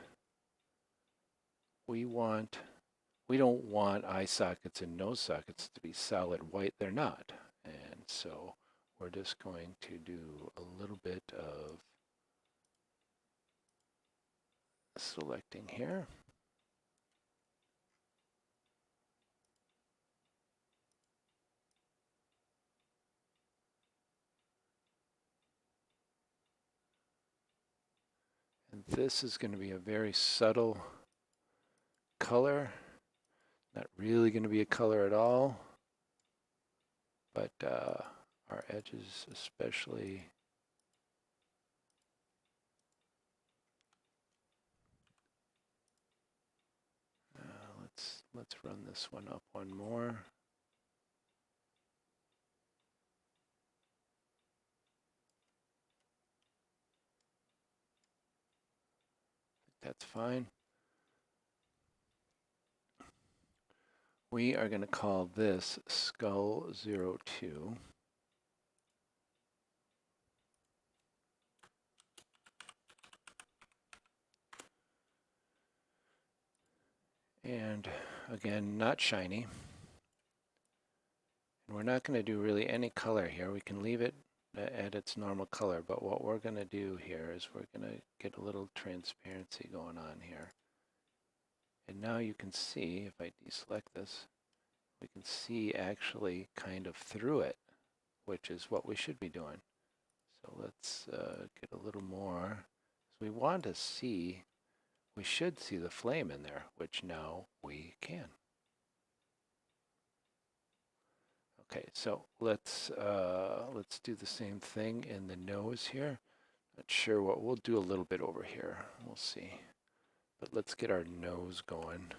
we don't want eye sockets and nose sockets to be solid white. They're not. And so we're just going to do a little bit of selecting here. And this is going to be a very subtle color. Not really going to be a color at all, but our edges especially. Let's run this one up one more. That's fine. We are going to call this Skull 02. And again, not shiny. And we're not going to do really any color here. We can leave it at its normal color, but what we're going to do here is we're going to get a little transparency going on here. And now you can see, if I deselect this, we can see actually kind of through it, which is what we should be doing. So let's get a little more. So we want to see, we should see the flame in there, which now we can. Okay, so let's do the same thing in the nose here. Not sure what, we'll do a little bit over here. We'll see. But let's get our nose going.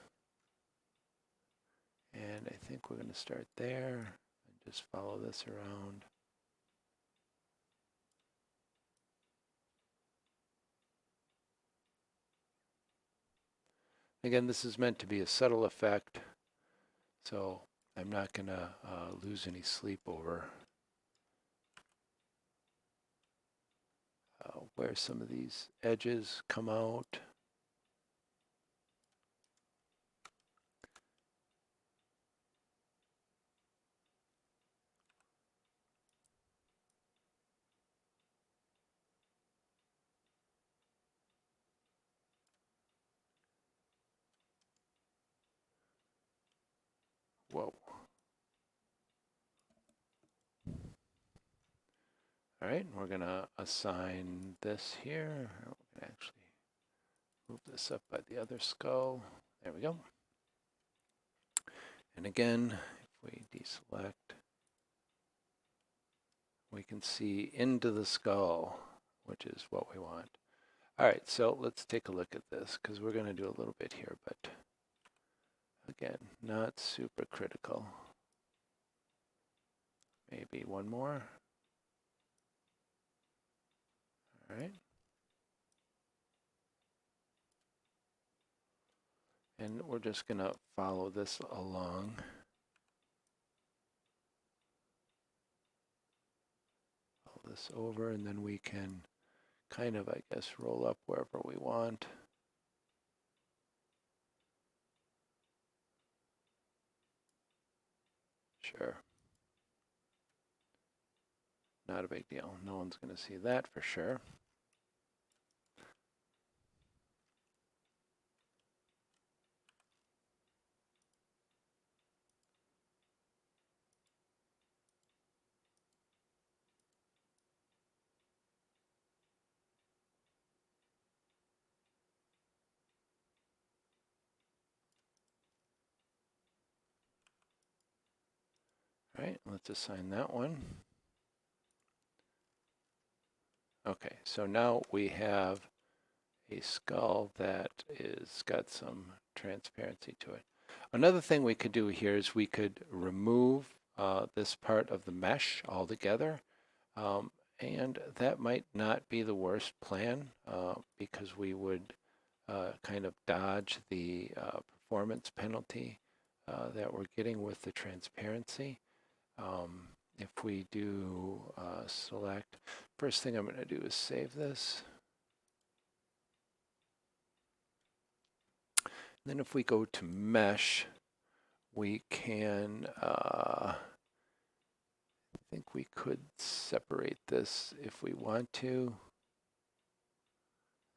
And I think we're going to start there and just follow this around. Again, this is meant to be a subtle effect, so I'm not going to lose any sleep over where some of these edges come out. Whoa. All right, we're going to assign this here. We're going to actually move this up by the other skull. There we go. And again, if we deselect, we can see into the skull, which is what we want. All right, so let's take a look at this because we're going to do a little bit here, but again, not super critical. Maybe one more. All right. And we're just going to follow this along. Follow this over, and then we can kind of, I guess, roll up wherever we want. Sure. Not a big deal. No one's going to see that for sure. All right, let's assign that one. Okay, so now we have a skull that is got some transparency to it. Another thing we could do here is we could remove this part of the mesh altogether. And that might not be the worst plan because we would kind of dodge the performance penalty that we're getting with the transparency. If we do select, first thing I'm going to do is save this. Then if we go to mesh, we can, I think we could separate this if we want to.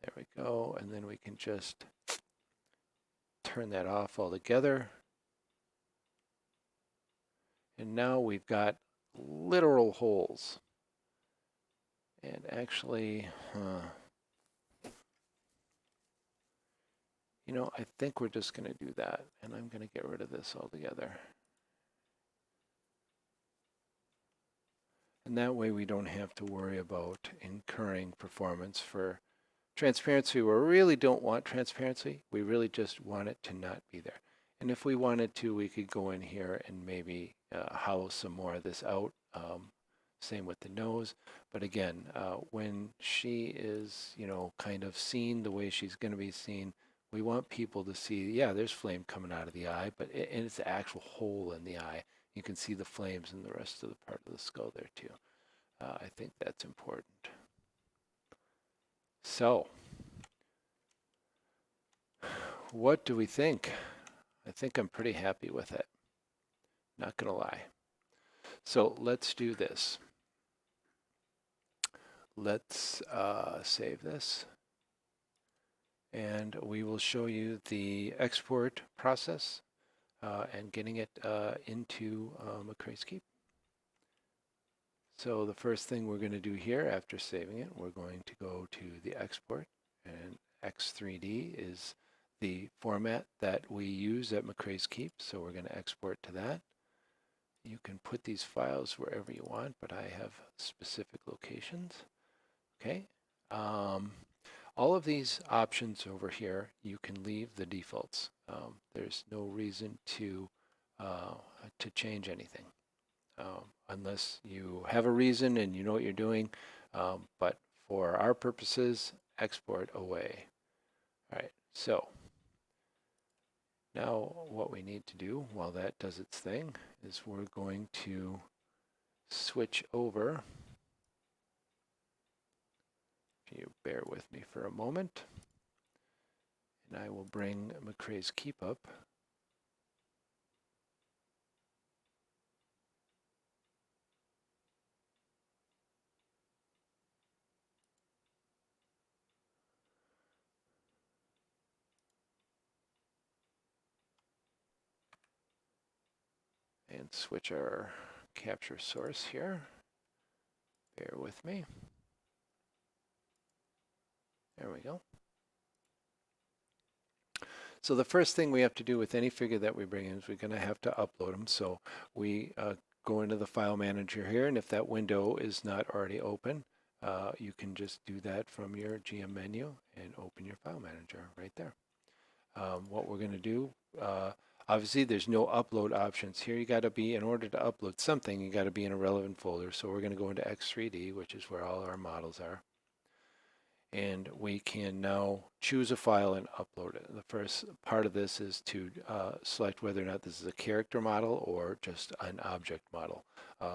There we go, and then we can just turn that off altogether. And now we've got literal holes. And actually, you know, I think we're just going to do that. And I'm going to get rid of this altogether. And that way we don't have to worry about incurring performance for transparency. We really don't want transparency. We really just want it to not be there. And if we wanted to, we could go in here and maybe hollow some more of this out. Same with the nose. But again, when she is, you know, kind of seen the way she's going to be seen, we want people to see, yeah, there's flame coming out of the eye, but and it's an actual hole in the eye. You can see the flames in the rest of the part of the skull there too. I think that's important. So, what do we think? I think I'm pretty happy with it. Not gonna lie. So let's do this. Let's save this. And we will show you the export process and getting it into Macray's Keep. So the first thing we're going to do here after saving it, we're going to go to the export, and X3D is the format that we use at Macray's Keep, so we're going to export to that. You can put these files wherever you want, but I have specific locations. Okay. all of these options over here, you can leave the defaults. There's no reason uh, to change anything unless you have a reason and you know what you're doing. But for our purposes, export away. All right, so now what we need to do while that does its thing is we're going to switch over. If you bear with me for a moment, and I will bring Macray's keep up. And switch our capture source here. Bear with me. There we go. So the first thing we have to do with any figure that we bring in is we're going to have to upload them. So we go into the file manager here, and if that window is not already open, you can just do that from your GM menu and open your file manager right there. What we're going to do, obviously there's no upload options here. You got to be, in order to upload something, you got to be in a relevant folder. So we're going to go into X3D, which is where all our models are. And we can now choose a file and upload it. The first part of this is to select whether or not this is a character model or just an object model,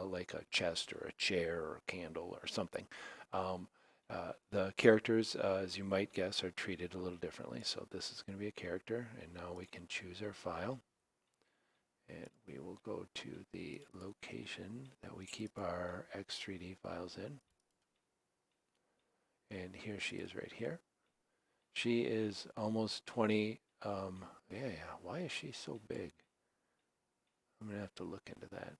like a chest or a chair or a candle or something. The characters, as you might guess, are treated a little differently. So this is going to be a character, and now we can choose our file. And we will go to the location that we keep our X3D files in. And here she is right here. She is almost 20. Yeah, why is she so big? I'm going to have to look into that.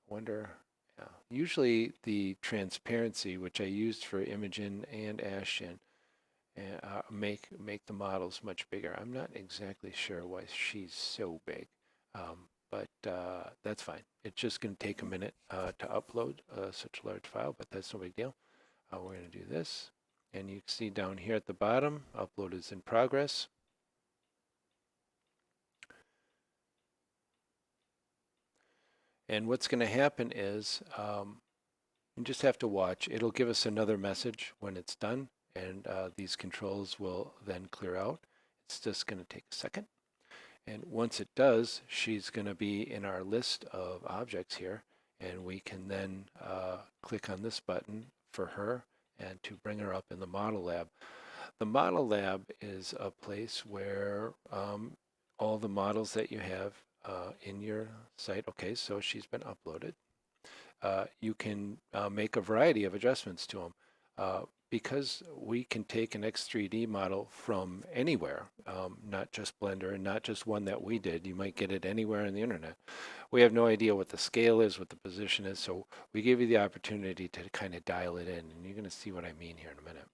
Wonder, yeah. Usually the transparency, which I used for Imogen and Ashton, and make the models much bigger. I'm not exactly sure why she's so big, but that's fine. It's just going to take a minute to upload such a large file, but that's no big deal. We're going to do this, and you can see down here at the bottom, upload is in progress. And what's going to happen is you just have to watch. It'll give us another message when it's done, and these controls will then clear out. It's just going to take a second. And once it does, she's going to be in our list of objects here, and we can then click on this button for her and to bring her up in the model lab. The model lab is a place where all the models that you have in your site, okay, so she's been uploaded. You can make a variety of adjustments to them. Because we can take an X3D model from anywhere, not just Blender and not just one that we did. You might get it anywhere on the internet. We have no idea what the scale is, what the position is, so we give you the opportunity to kind of dial it in, and you're going to see what I mean here in a minute.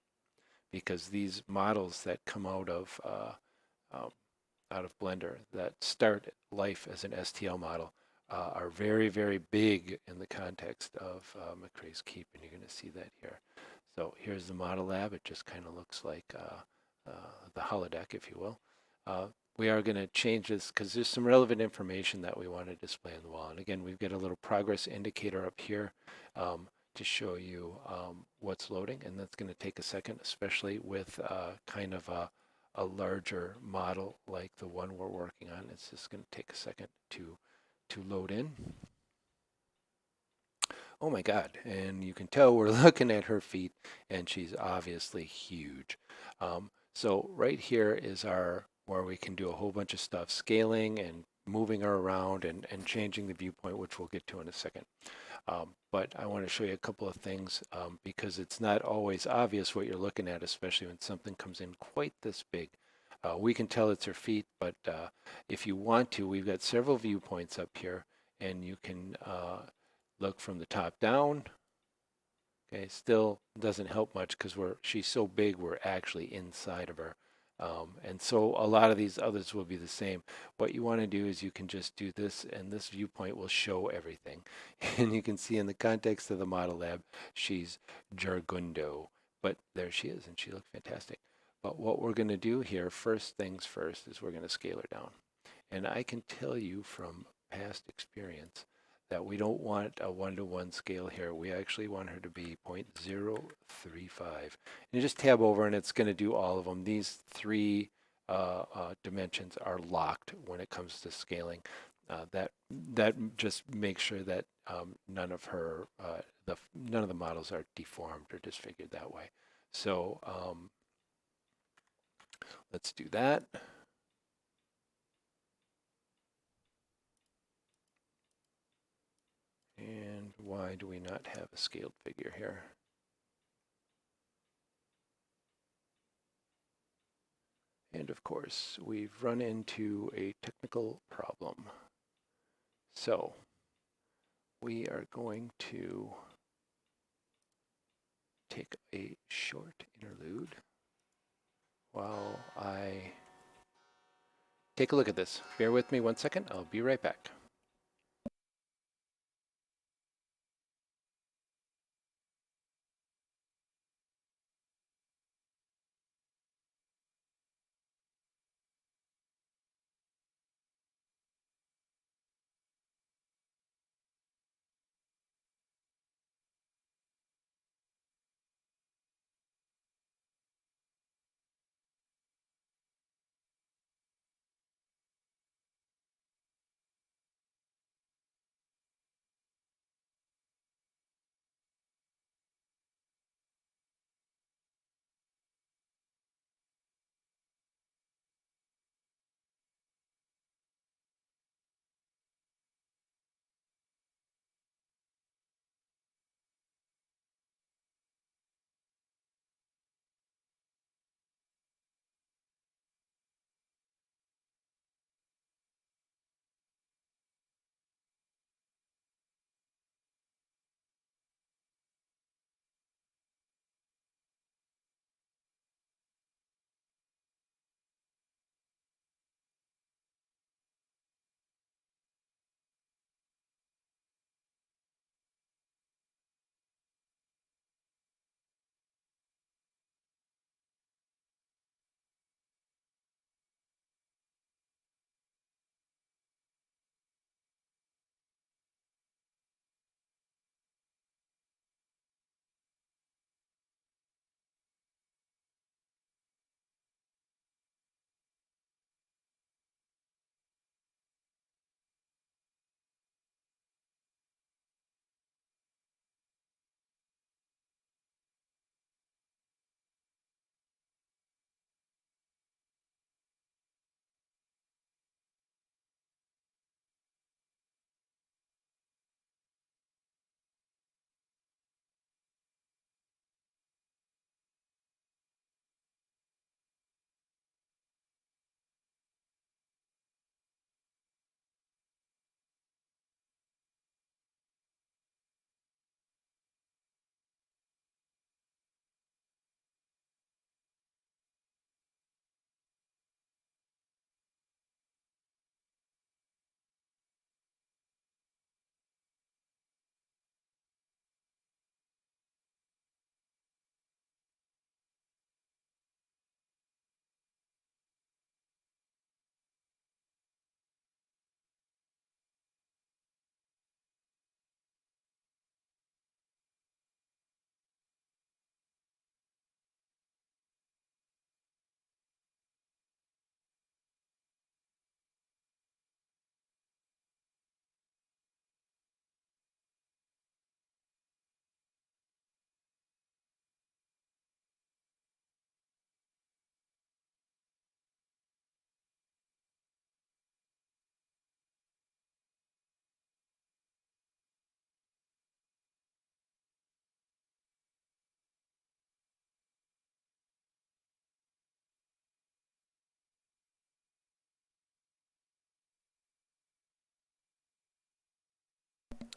Because these models that come out of Blender that start life as an STL model are very, very big in the context of Macray's Keep, and you're going to see that here. So here's the model lab. It just kind of looks like the holodeck, if you will. We are going to change this because there's some relevant information that we want to display on the wall. And again, we've got a little progress indicator up here to show you what's loading. And that's going to take a second, especially with kind of a larger model like the one we're working on. It's just going to take a second to load in. Oh my God, and you can tell we're looking at her feet, and she's obviously huge. So right here is where we can do a whole bunch of stuff, scaling and moving her around and changing the viewpoint, which we'll get to in a second. But I want to show you a couple of things because it's not always obvious what you're looking at, especially when something comes in quite this big. We can tell it's her feet, but if you want to, we've got several viewpoints up here, and you can look from the top down. Okay, still doesn't help much because she's so big we're actually inside of her. And so a lot of these others will be the same. What you want to do is you can just do this, and this viewpoint will show everything. And you can see in the context of the model lab, she's Jargundo, But there she is, and she looked fantastic. But what we're going to do here, first things first, is we're going to scale her down. And I can tell you from past experience that we don't want a 1-to-1 scale here. We actually want her to be 0.035. And you just tab over and it's going to do all of them. These three dimensions are locked when it comes to scaling. That just makes sure that none of the models are deformed or disfigured that way. So let's do that. And why do we not have a scaled figure here? And of course, we've run into a technical problem. So we are going to take a short interlude while I take a look at this. Bear with me 1 second. I'll be right back.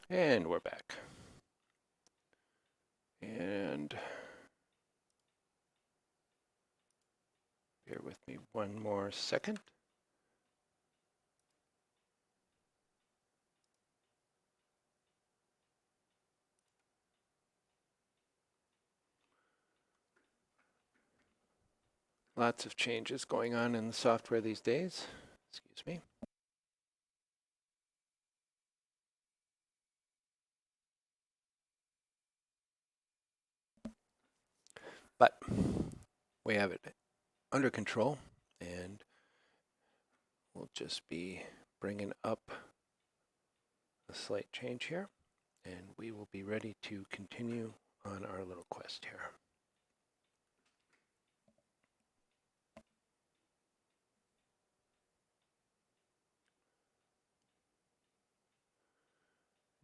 And we're back. And bear with me 1 more second. Lots of changes going on in the software these days. Excuse me. But we have it under control, and we'll just be bringing up a slight change here, and we will be ready to continue on our little quest here.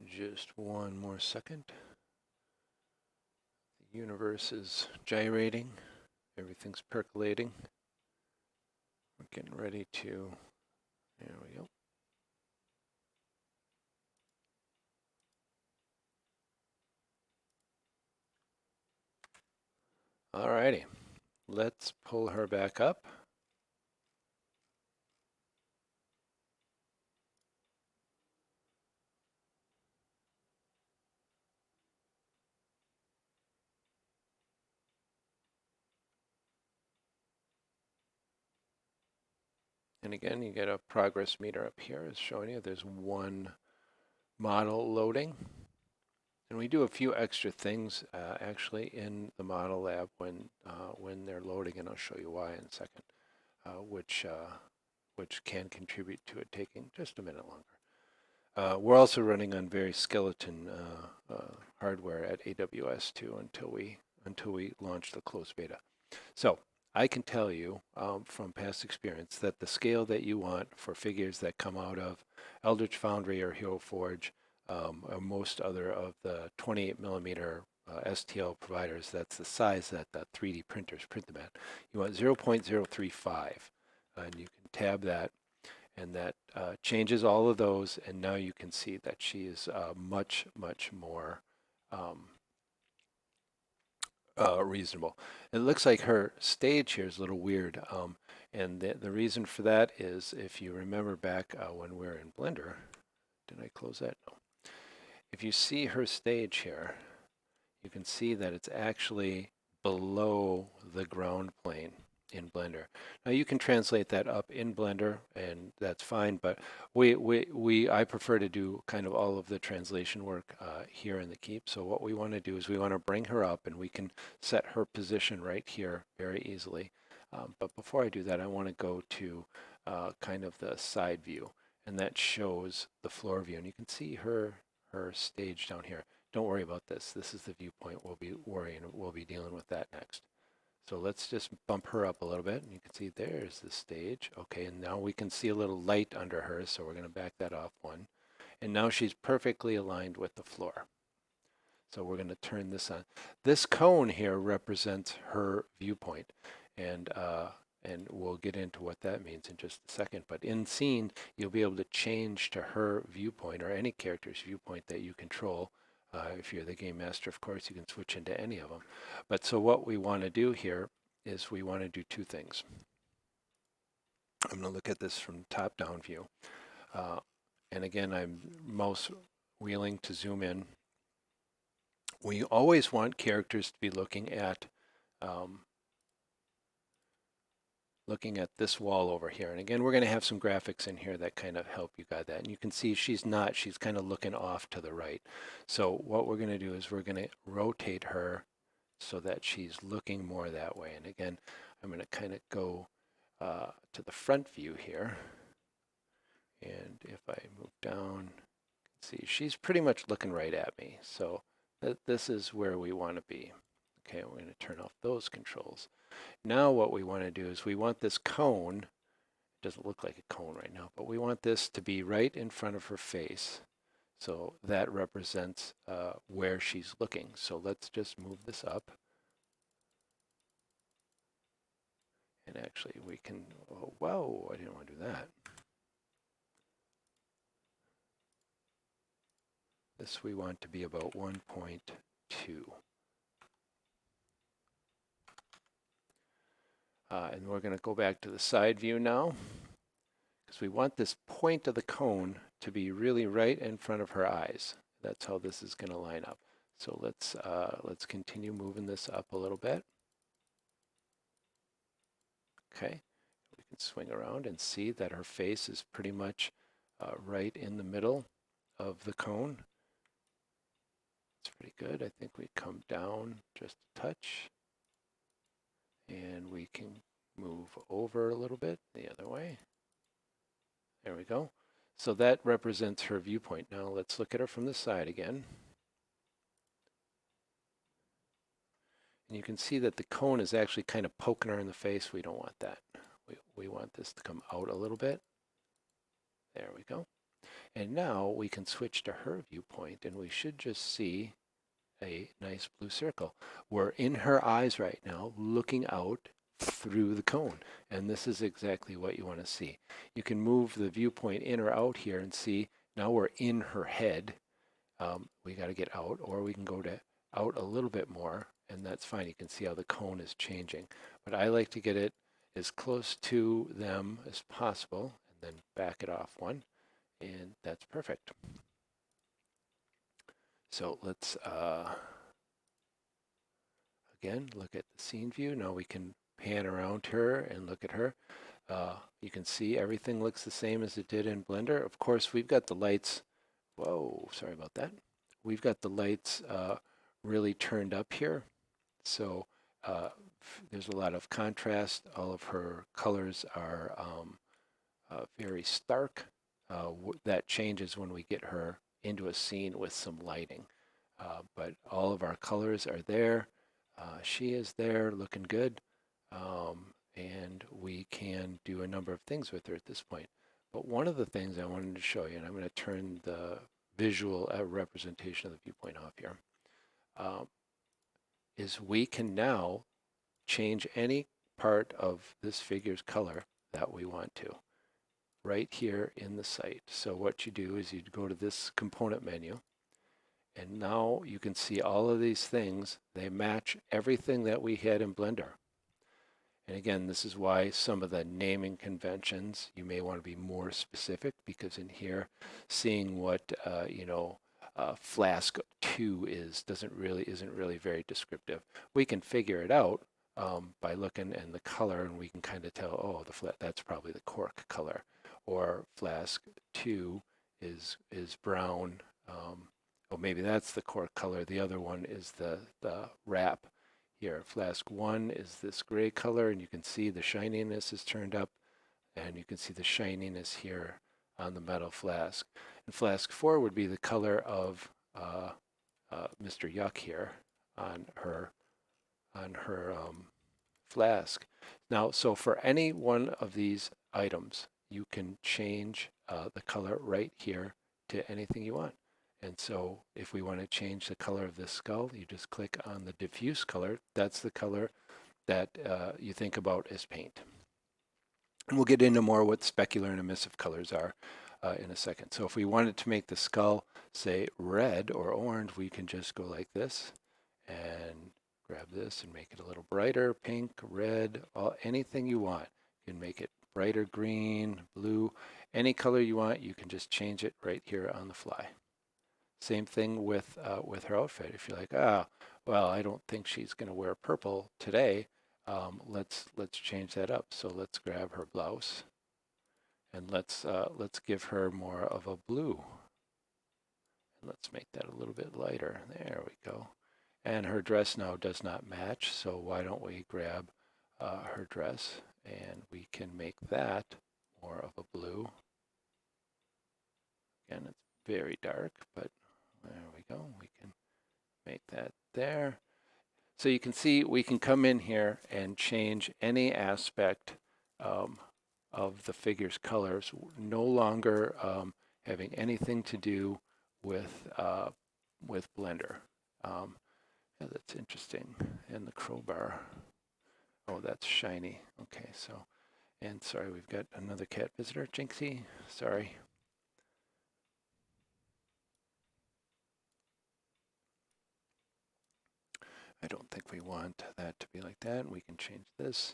Just one more second. The universe is gyrating. Everything's percolating. We're getting ready to, there we go. Alrighty, let's pull her back up. And again, you get a progress meter up here. It's showing you there's one model loading. And we do a few extra things actually in the model lab when they're loading, and I'll show you why in a second, which can contribute to it taking just a minute longer. We're also running on very skeleton hardware at AWS too until we launch the closed beta. So I can tell you from past experience that the scale that you want for figures that come out of Eldritch Foundry or Hero Forge or most other of the 28 millimeter STL providers, that's the size that the 3D printers print them at. You want 0.035, and you can tab that, and that changes all of those, and now you can see that she is much more reasonable. It looks like her stage here is a little weird, and the reason for that is if you remember back when we were in Blender, did I close that? No. If you see her stage here, you can see that it's actually below the ground plane in Blender. Now you can translate that up in Blender, and that's fine, but I prefer to do kind of all of the translation work here in the keep. So what we want to do is we want to bring her up, and we can set her position right here very easily. But before I do that, I want to go to kind of the side view, and that shows the floor view, and you can see her stage down here. Don't worry about this. This is the viewpoint. We'll be dealing with that next. So let's just bump her up a little bit, and you can see there's the stage. Okay, and now we can see a little light under her, so we're going to back that off one. And now she's perfectly aligned with the floor. So we're going to turn this on. This cone here represents her viewpoint, and we'll get into what that means in just a second. But in scene, you'll be able to change to her viewpoint or any character's viewpoint that you control. If you're the game master, of course, you can switch into any of them. But so what we want to do here is we want to do two things. I'm going to look at this from top-down view. And again, I'm mouse wheeling to zoom in. We always want characters to be looking at this wall over here. And again, we're going to have some graphics in here that kind of help you guide that. And you can see she's kind of looking off to the right. So what we're going to do is we're going to rotate her so that she's looking more that way. And again, I'm going to kind of go to the front view here. And if I move down, you can see she's pretty much looking right at me. So this is where we want to be. Okay, we're going to turn off those controls. Now what we want to do is we want this cone, it doesn't look like a cone right now, but we want this to be right in front of her face. So that represents where she's looking. So let's just move this up. And actually we can, oh, whoa, I didn't want to do that. This we want to be about 1.2. And we're going to go back to the side view now, because we want this point of the cone to be really right in front of her eyes. That's how this is going to line up. So let's continue moving this up a little bit. Okay, we can swing around and see that her face is pretty much right in the middle of the cone. It's pretty good. I think we come down just a touch, and we can move over a little bit the other way. There we go. So that represents her viewpoint. Now let's look at her from the side again. And you can see that the cone is actually kind of poking her in the face. We don't want that. We want this to come out a little bit. There we go. And now we can switch to her viewpoint, and we should just see a nice blue circle. We're in her eyes right now, looking out through the cone. And this is exactly what you want to see. You can move the viewpoint in or out here and see now we're in her head. We got to get out, or we can go to out a little bit more, and that's fine. You can see how the cone is changing. But I like to get it as close to them as possible, and then back it off one, and that's perfect. So let's again look at the scene view. Now we can pan around her and look at her. You can see everything looks the same as it did in Blender. Of course, we've got the lights. Whoa, sorry about that. We've got the lights really turned up here. So there's a lot of contrast. All of her colors are very stark. That changes when we get her into a scene with some lighting. But all of our colors are there. She is there looking good. And we can do a number of things with her at this point. But one of the things I wanted to show you, and I'm going to turn the visual representation of the viewpoint off here, is we can now change any part of this figure's color that we want to right here in the site. So what you do is you go to this component menu, and now you can see all of these things. They match everything that we had in Blender. And again, this is why some of the naming conventions, you may want to be more specific, because in here, seeing what, flask 2 isn't really very descriptive. We can figure it out by looking at the color, and we can kind of tell, oh, that's probably the cork color, or flask 2 is brown. Oh, maybe that's the cork color. The other one is the wrap. Here, flask 1 is this gray color, and you can see the shininess is turned up, and you can see the shininess here on the metal flask. And flask 4 would be the color of Mr. Yuck here on her flask. Now, so for any one of these items, you can change the color right here to anything you want. And so if we want to change the color of this skull, you just click on the diffuse color. That's the color that you think about as paint. And we'll get into more what specular and emissive colors are in a second. So if we wanted to make the skull, say, red or orange, we can just go like this and grab this and make it a little brighter, pink, red, anything you want. You can make it brighter green, blue, any color you want. You can just change it right here on the fly. Same thing with her outfit. If you're like, well, I don't think she's going to wear purple today, let's change that up. So let's grab her blouse, and let's give her more of a blue. And let's make that a little bit lighter. There we go. And her dress now does not match, so why don't we grab her dress, and we can make that more of a blue. Again, it's very dark, but there we go. We can make that there. So you can see we can come in here and change any aspect of the figure's colors, no longer having anything to do with Blender. Yeah, that's interesting. And the crowbar. Oh, that's shiny. Okay, so, and sorry, we've got another cat visitor, Jinxie. Sorry. I don't think we want that to be like that. We can change this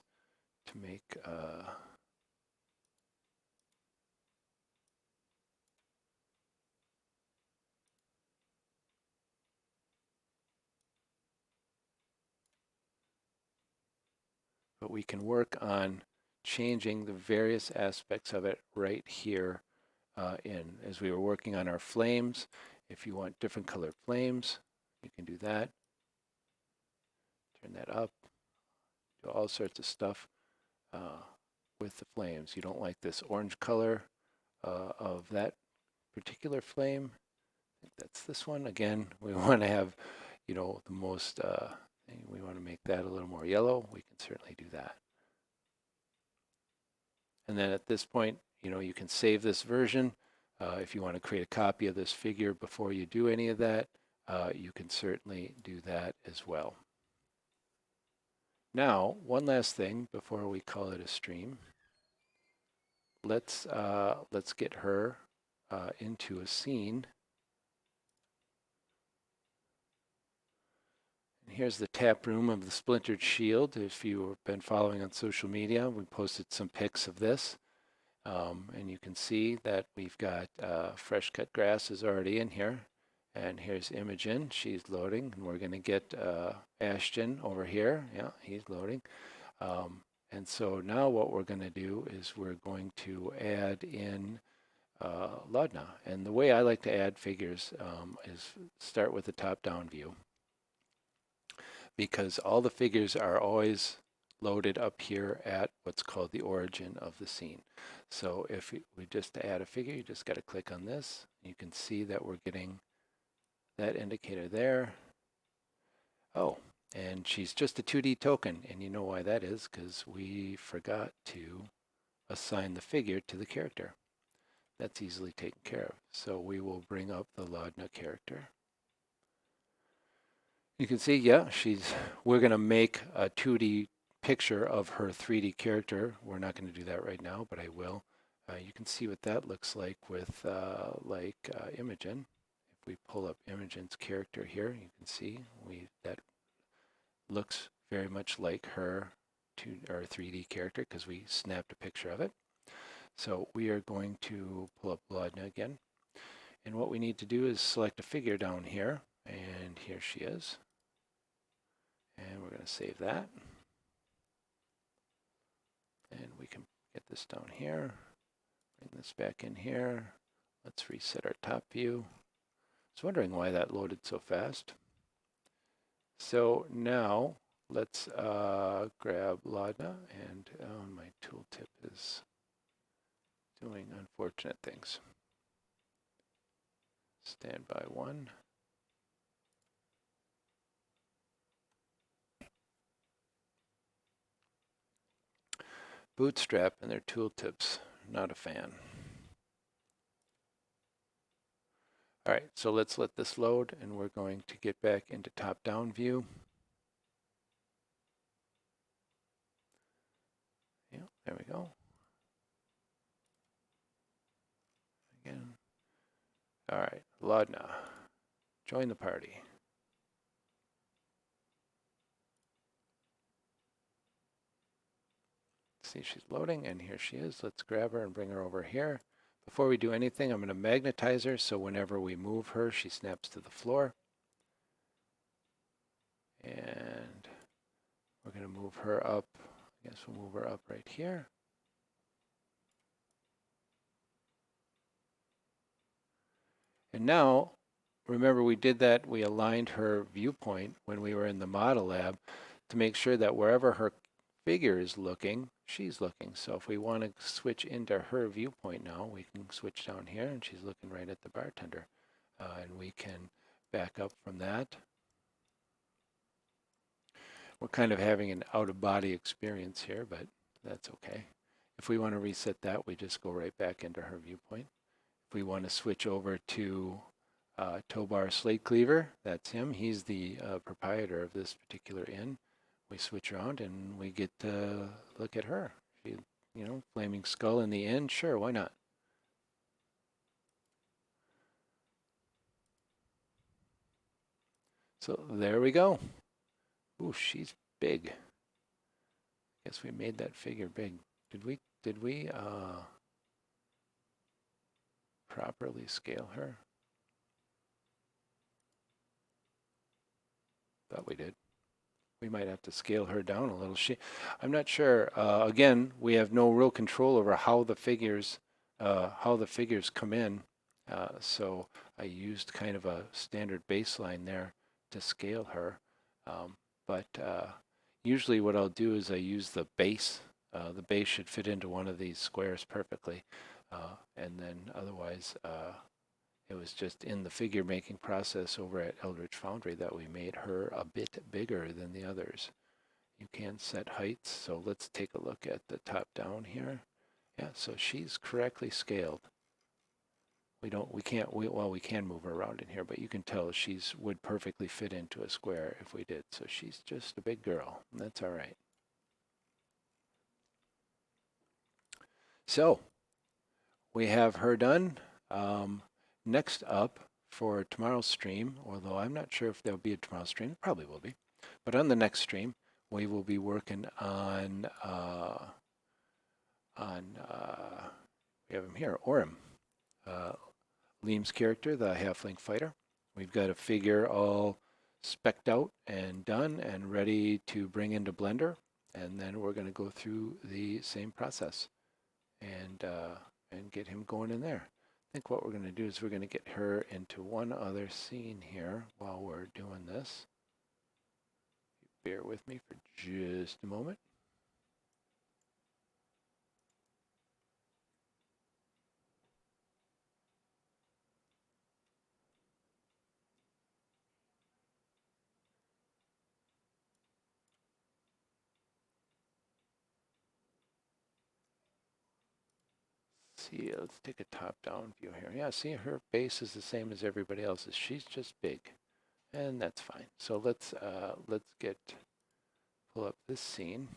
to make but we can work on changing the various aspects of it right here as we were working on our flames. If you want different colored flames, you can do that. Turn that up. Do all sorts of stuff with the flames. You don't like this orange color of that particular flame. I think that's this one. Again, we want to have, the most, we want to make that a little more yellow. We can certainly do that. And then at this point, you can save this version. If you want to create a copy of this figure before you do any of that, you can certainly do that as well. Now, one last thing before we call it a stream. Let's get her into a scene. And here's the tap room of the Splintered Shield. If you've been following on social media, we posted some pics of this. And you can see that we've got fresh cut grass is already in here. And here's Imogen. She's loading. And we're going to get Ashton over here. Yeah, he's loading. And so now what we're going to do is we're going to add in Laudna. And the way I like to add figures is start with the top-down view, because all the figures are always loaded up here at what's called the origin of the scene. So if we just add a figure, you just got to click on this. You can see that we're getting that indicator there. Oh, and she's just a 2D token, and you know why that is, because we forgot to assign the figure to the character. That's easily taken care of. So we will bring up the Laudna character. You can see, yeah, we're going to make a 2D picture of her 3D character. We're not going to do that right now, but I will. You can see what that looks like with Imogen. If we pull up Imogen's character here, you can see that looks very much like her 3D character because we snapped a picture of it. So we are going to pull up Laudna again. And what we need to do is select a figure down here. And here she is. And we're going to save that. And we can get this down here. Bring this back in here. Let's reset our top view. I was wondering why that loaded so fast. So now let's grab Laudna, and my tooltip is doing unfortunate things. Standby 1. Bootstrap and their tooltips, not a fan. All right, so let's let this load, and we're going to get back into top-down view. Yeah, there we go. Again. All right, Laudna, join the party. See, she's loading, and here she is. Let's grab her and bring her over here. Before we do anything, I'm going to magnetize her, so whenever we move her, she snaps to the floor. And we're going to move her up. I guess we'll move her up right here. And now, remember we did that, we aligned her viewpoint when we were in the model lab to make sure that wherever her figure is looking, she's looking. So if we want to switch into her viewpoint now, we can switch down here, and she's looking right at the bartender. And we can back up from that. We're kind of having an out-of-body experience here, but that's okay. If we want to reset that, we just go right back into her viewpoint. If we want to switch over to Tobar Slate Cleaver, that's him. He's the proprietor of this particular inn. We switch around and we get to look at her. She, flaming skull in the inn, sure, why not? So there we go. Ooh, she's big. Guess we made that figure big. Did we properly scale her? Thought we did. We might have to scale her down a little. I'm not sure. Again, we have no real control over how the figures come in. So I used kind of a standard baseline there to scale her. But usually what I'll do is I use the base. The base should fit into one of these squares perfectly. And then otherwise, it was just in the figure making process over at Eldritch Foundry that we made her a bit bigger than the others. You can set heights, so let's take a look at the top down here. Yeah, so she's correctly scaled. We can't, well, we can move her around in here, but you can tell she's would perfectly fit into a square if we did. So she's just a big girl, and that's all right. So we have her done. Next up for tomorrow's stream, although I'm not sure if there'll be a tomorrow's stream, it probably will be, but on the next stream, we will be working on we have him here, Orem, Liam's character, the halfling fighter. We've got a figure all specced out and done and ready to bring into Blender, and then we're going to go through the same process and get him going in there. I think what we're going to do is we're going to get her into one other scene here while we're doing this. Bear with me for just a moment. See, let's take a top-down view here. Yeah, see, her base is the same as everybody else's. She's just big, and that's fine. So let's pull up this scene.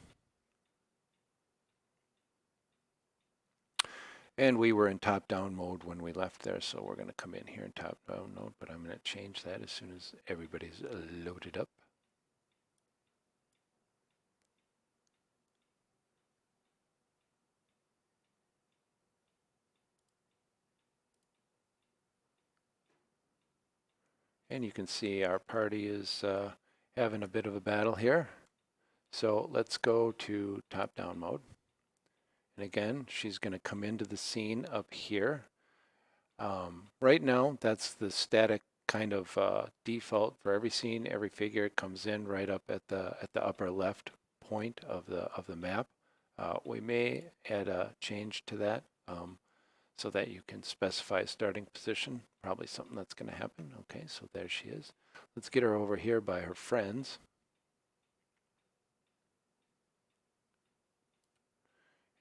And we were in top-down mode when we left there, so we're going to come in here in top-down mode, but I'm going to change that as soon as everybody's loaded up. And you can see our party is having a bit of a battle here. So let's go to top-down mode. And again, she's going to come into the scene up here. Right now, that's the static kind of default for every scene. Every figure comes in right up at the upper left point of the map. We may add a change to that so that you can specify a starting position. Probably something that's going to happen. Okay, so there she is. Let's get her over here by her friends.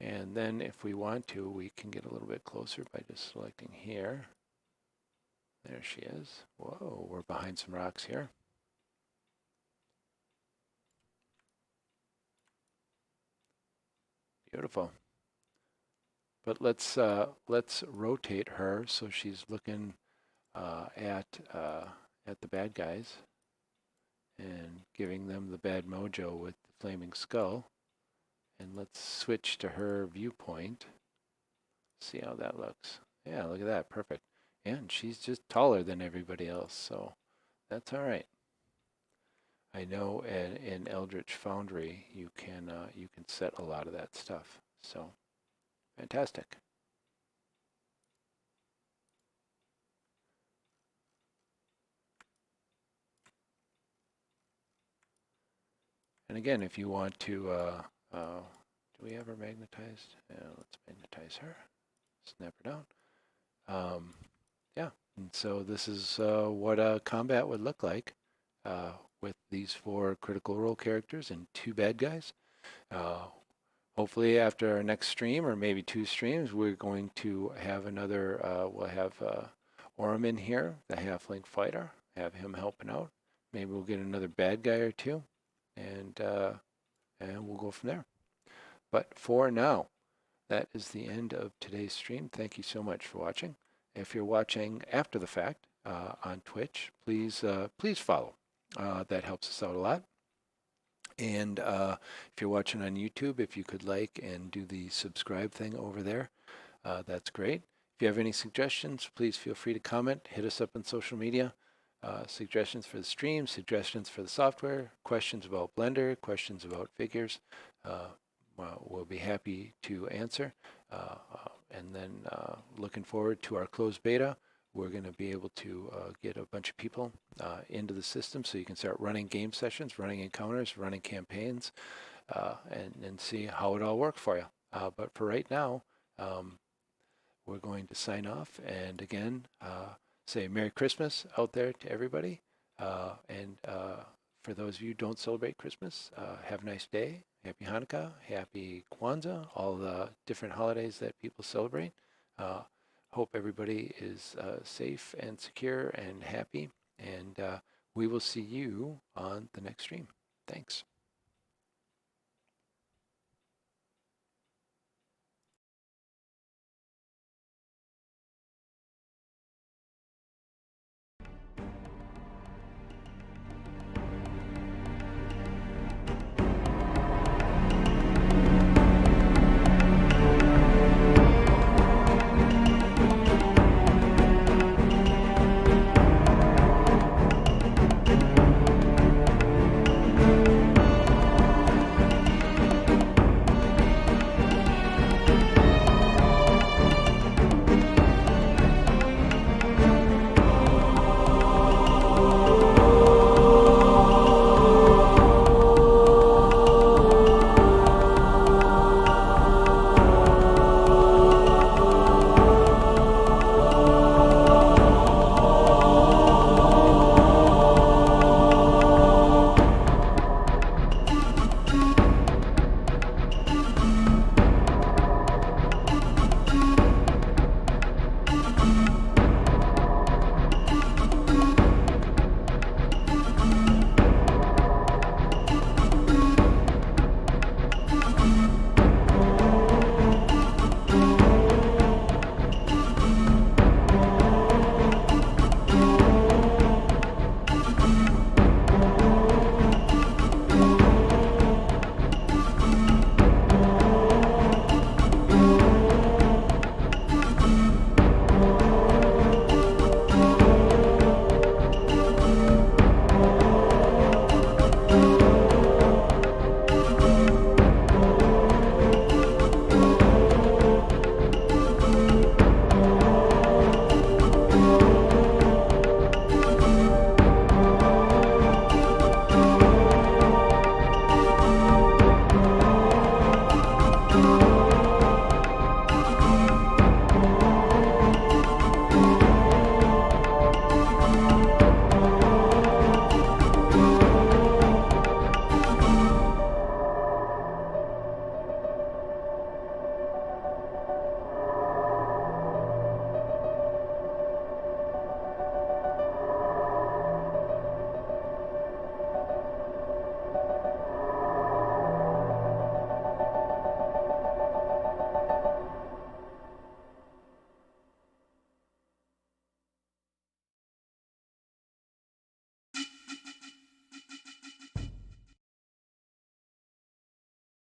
And then if we want to, we can get a little bit closer by just selecting here. There she is. Whoa, we're behind some rocks here. Beautiful. But let's rotate her so she's looking at the bad guys and giving them the bad mojo with the flaming skull. And let's switch to her viewpoint. See how that looks. Yeah, look at that, perfect. And she's just taller than everybody else, so that's all right. I know in Eldritch Foundry you can set a lot of that stuff. So fantastic. And again, if you want to, do we have her magnetized? Yeah, let's magnetize her. Snap her down. Yeah, and so this is what a combat would look like with these 4 critical role characters and 2 bad guys. Hopefully after our next stream, or maybe 2 streams, we're going to have another, we'll have Orem in here, the halfling fighter, have him helping out. Maybe we'll get another bad guy or 2, and we'll go from there. But for now, that is the end of today's stream. Thank you so much for watching. If you're watching after the fact on Twitch, please follow. That helps us out a lot. And if you're watching on YouTube, if you could like and do the subscribe thing over there, that's great. If you have any suggestions, please feel free to comment. Hit us up on social media. suggestions for the stream, suggestions for the software, questions about Blender, questions about figures. We'll be happy to answer. And then looking forward to our closed beta. We're going to be able to get a bunch of people into the system so you can start running game sessions, running encounters, running campaigns, and see how it all works for you. But for right now, we're going to sign off and again say Merry Christmas out there to everybody. And for those of you who don't celebrate Christmas, have a nice day. Happy Hanukkah, Happy Kwanzaa, all the different holidays that people celebrate. Hope everybody is safe and secure and happy. And we will see you on the next stream. Thanks.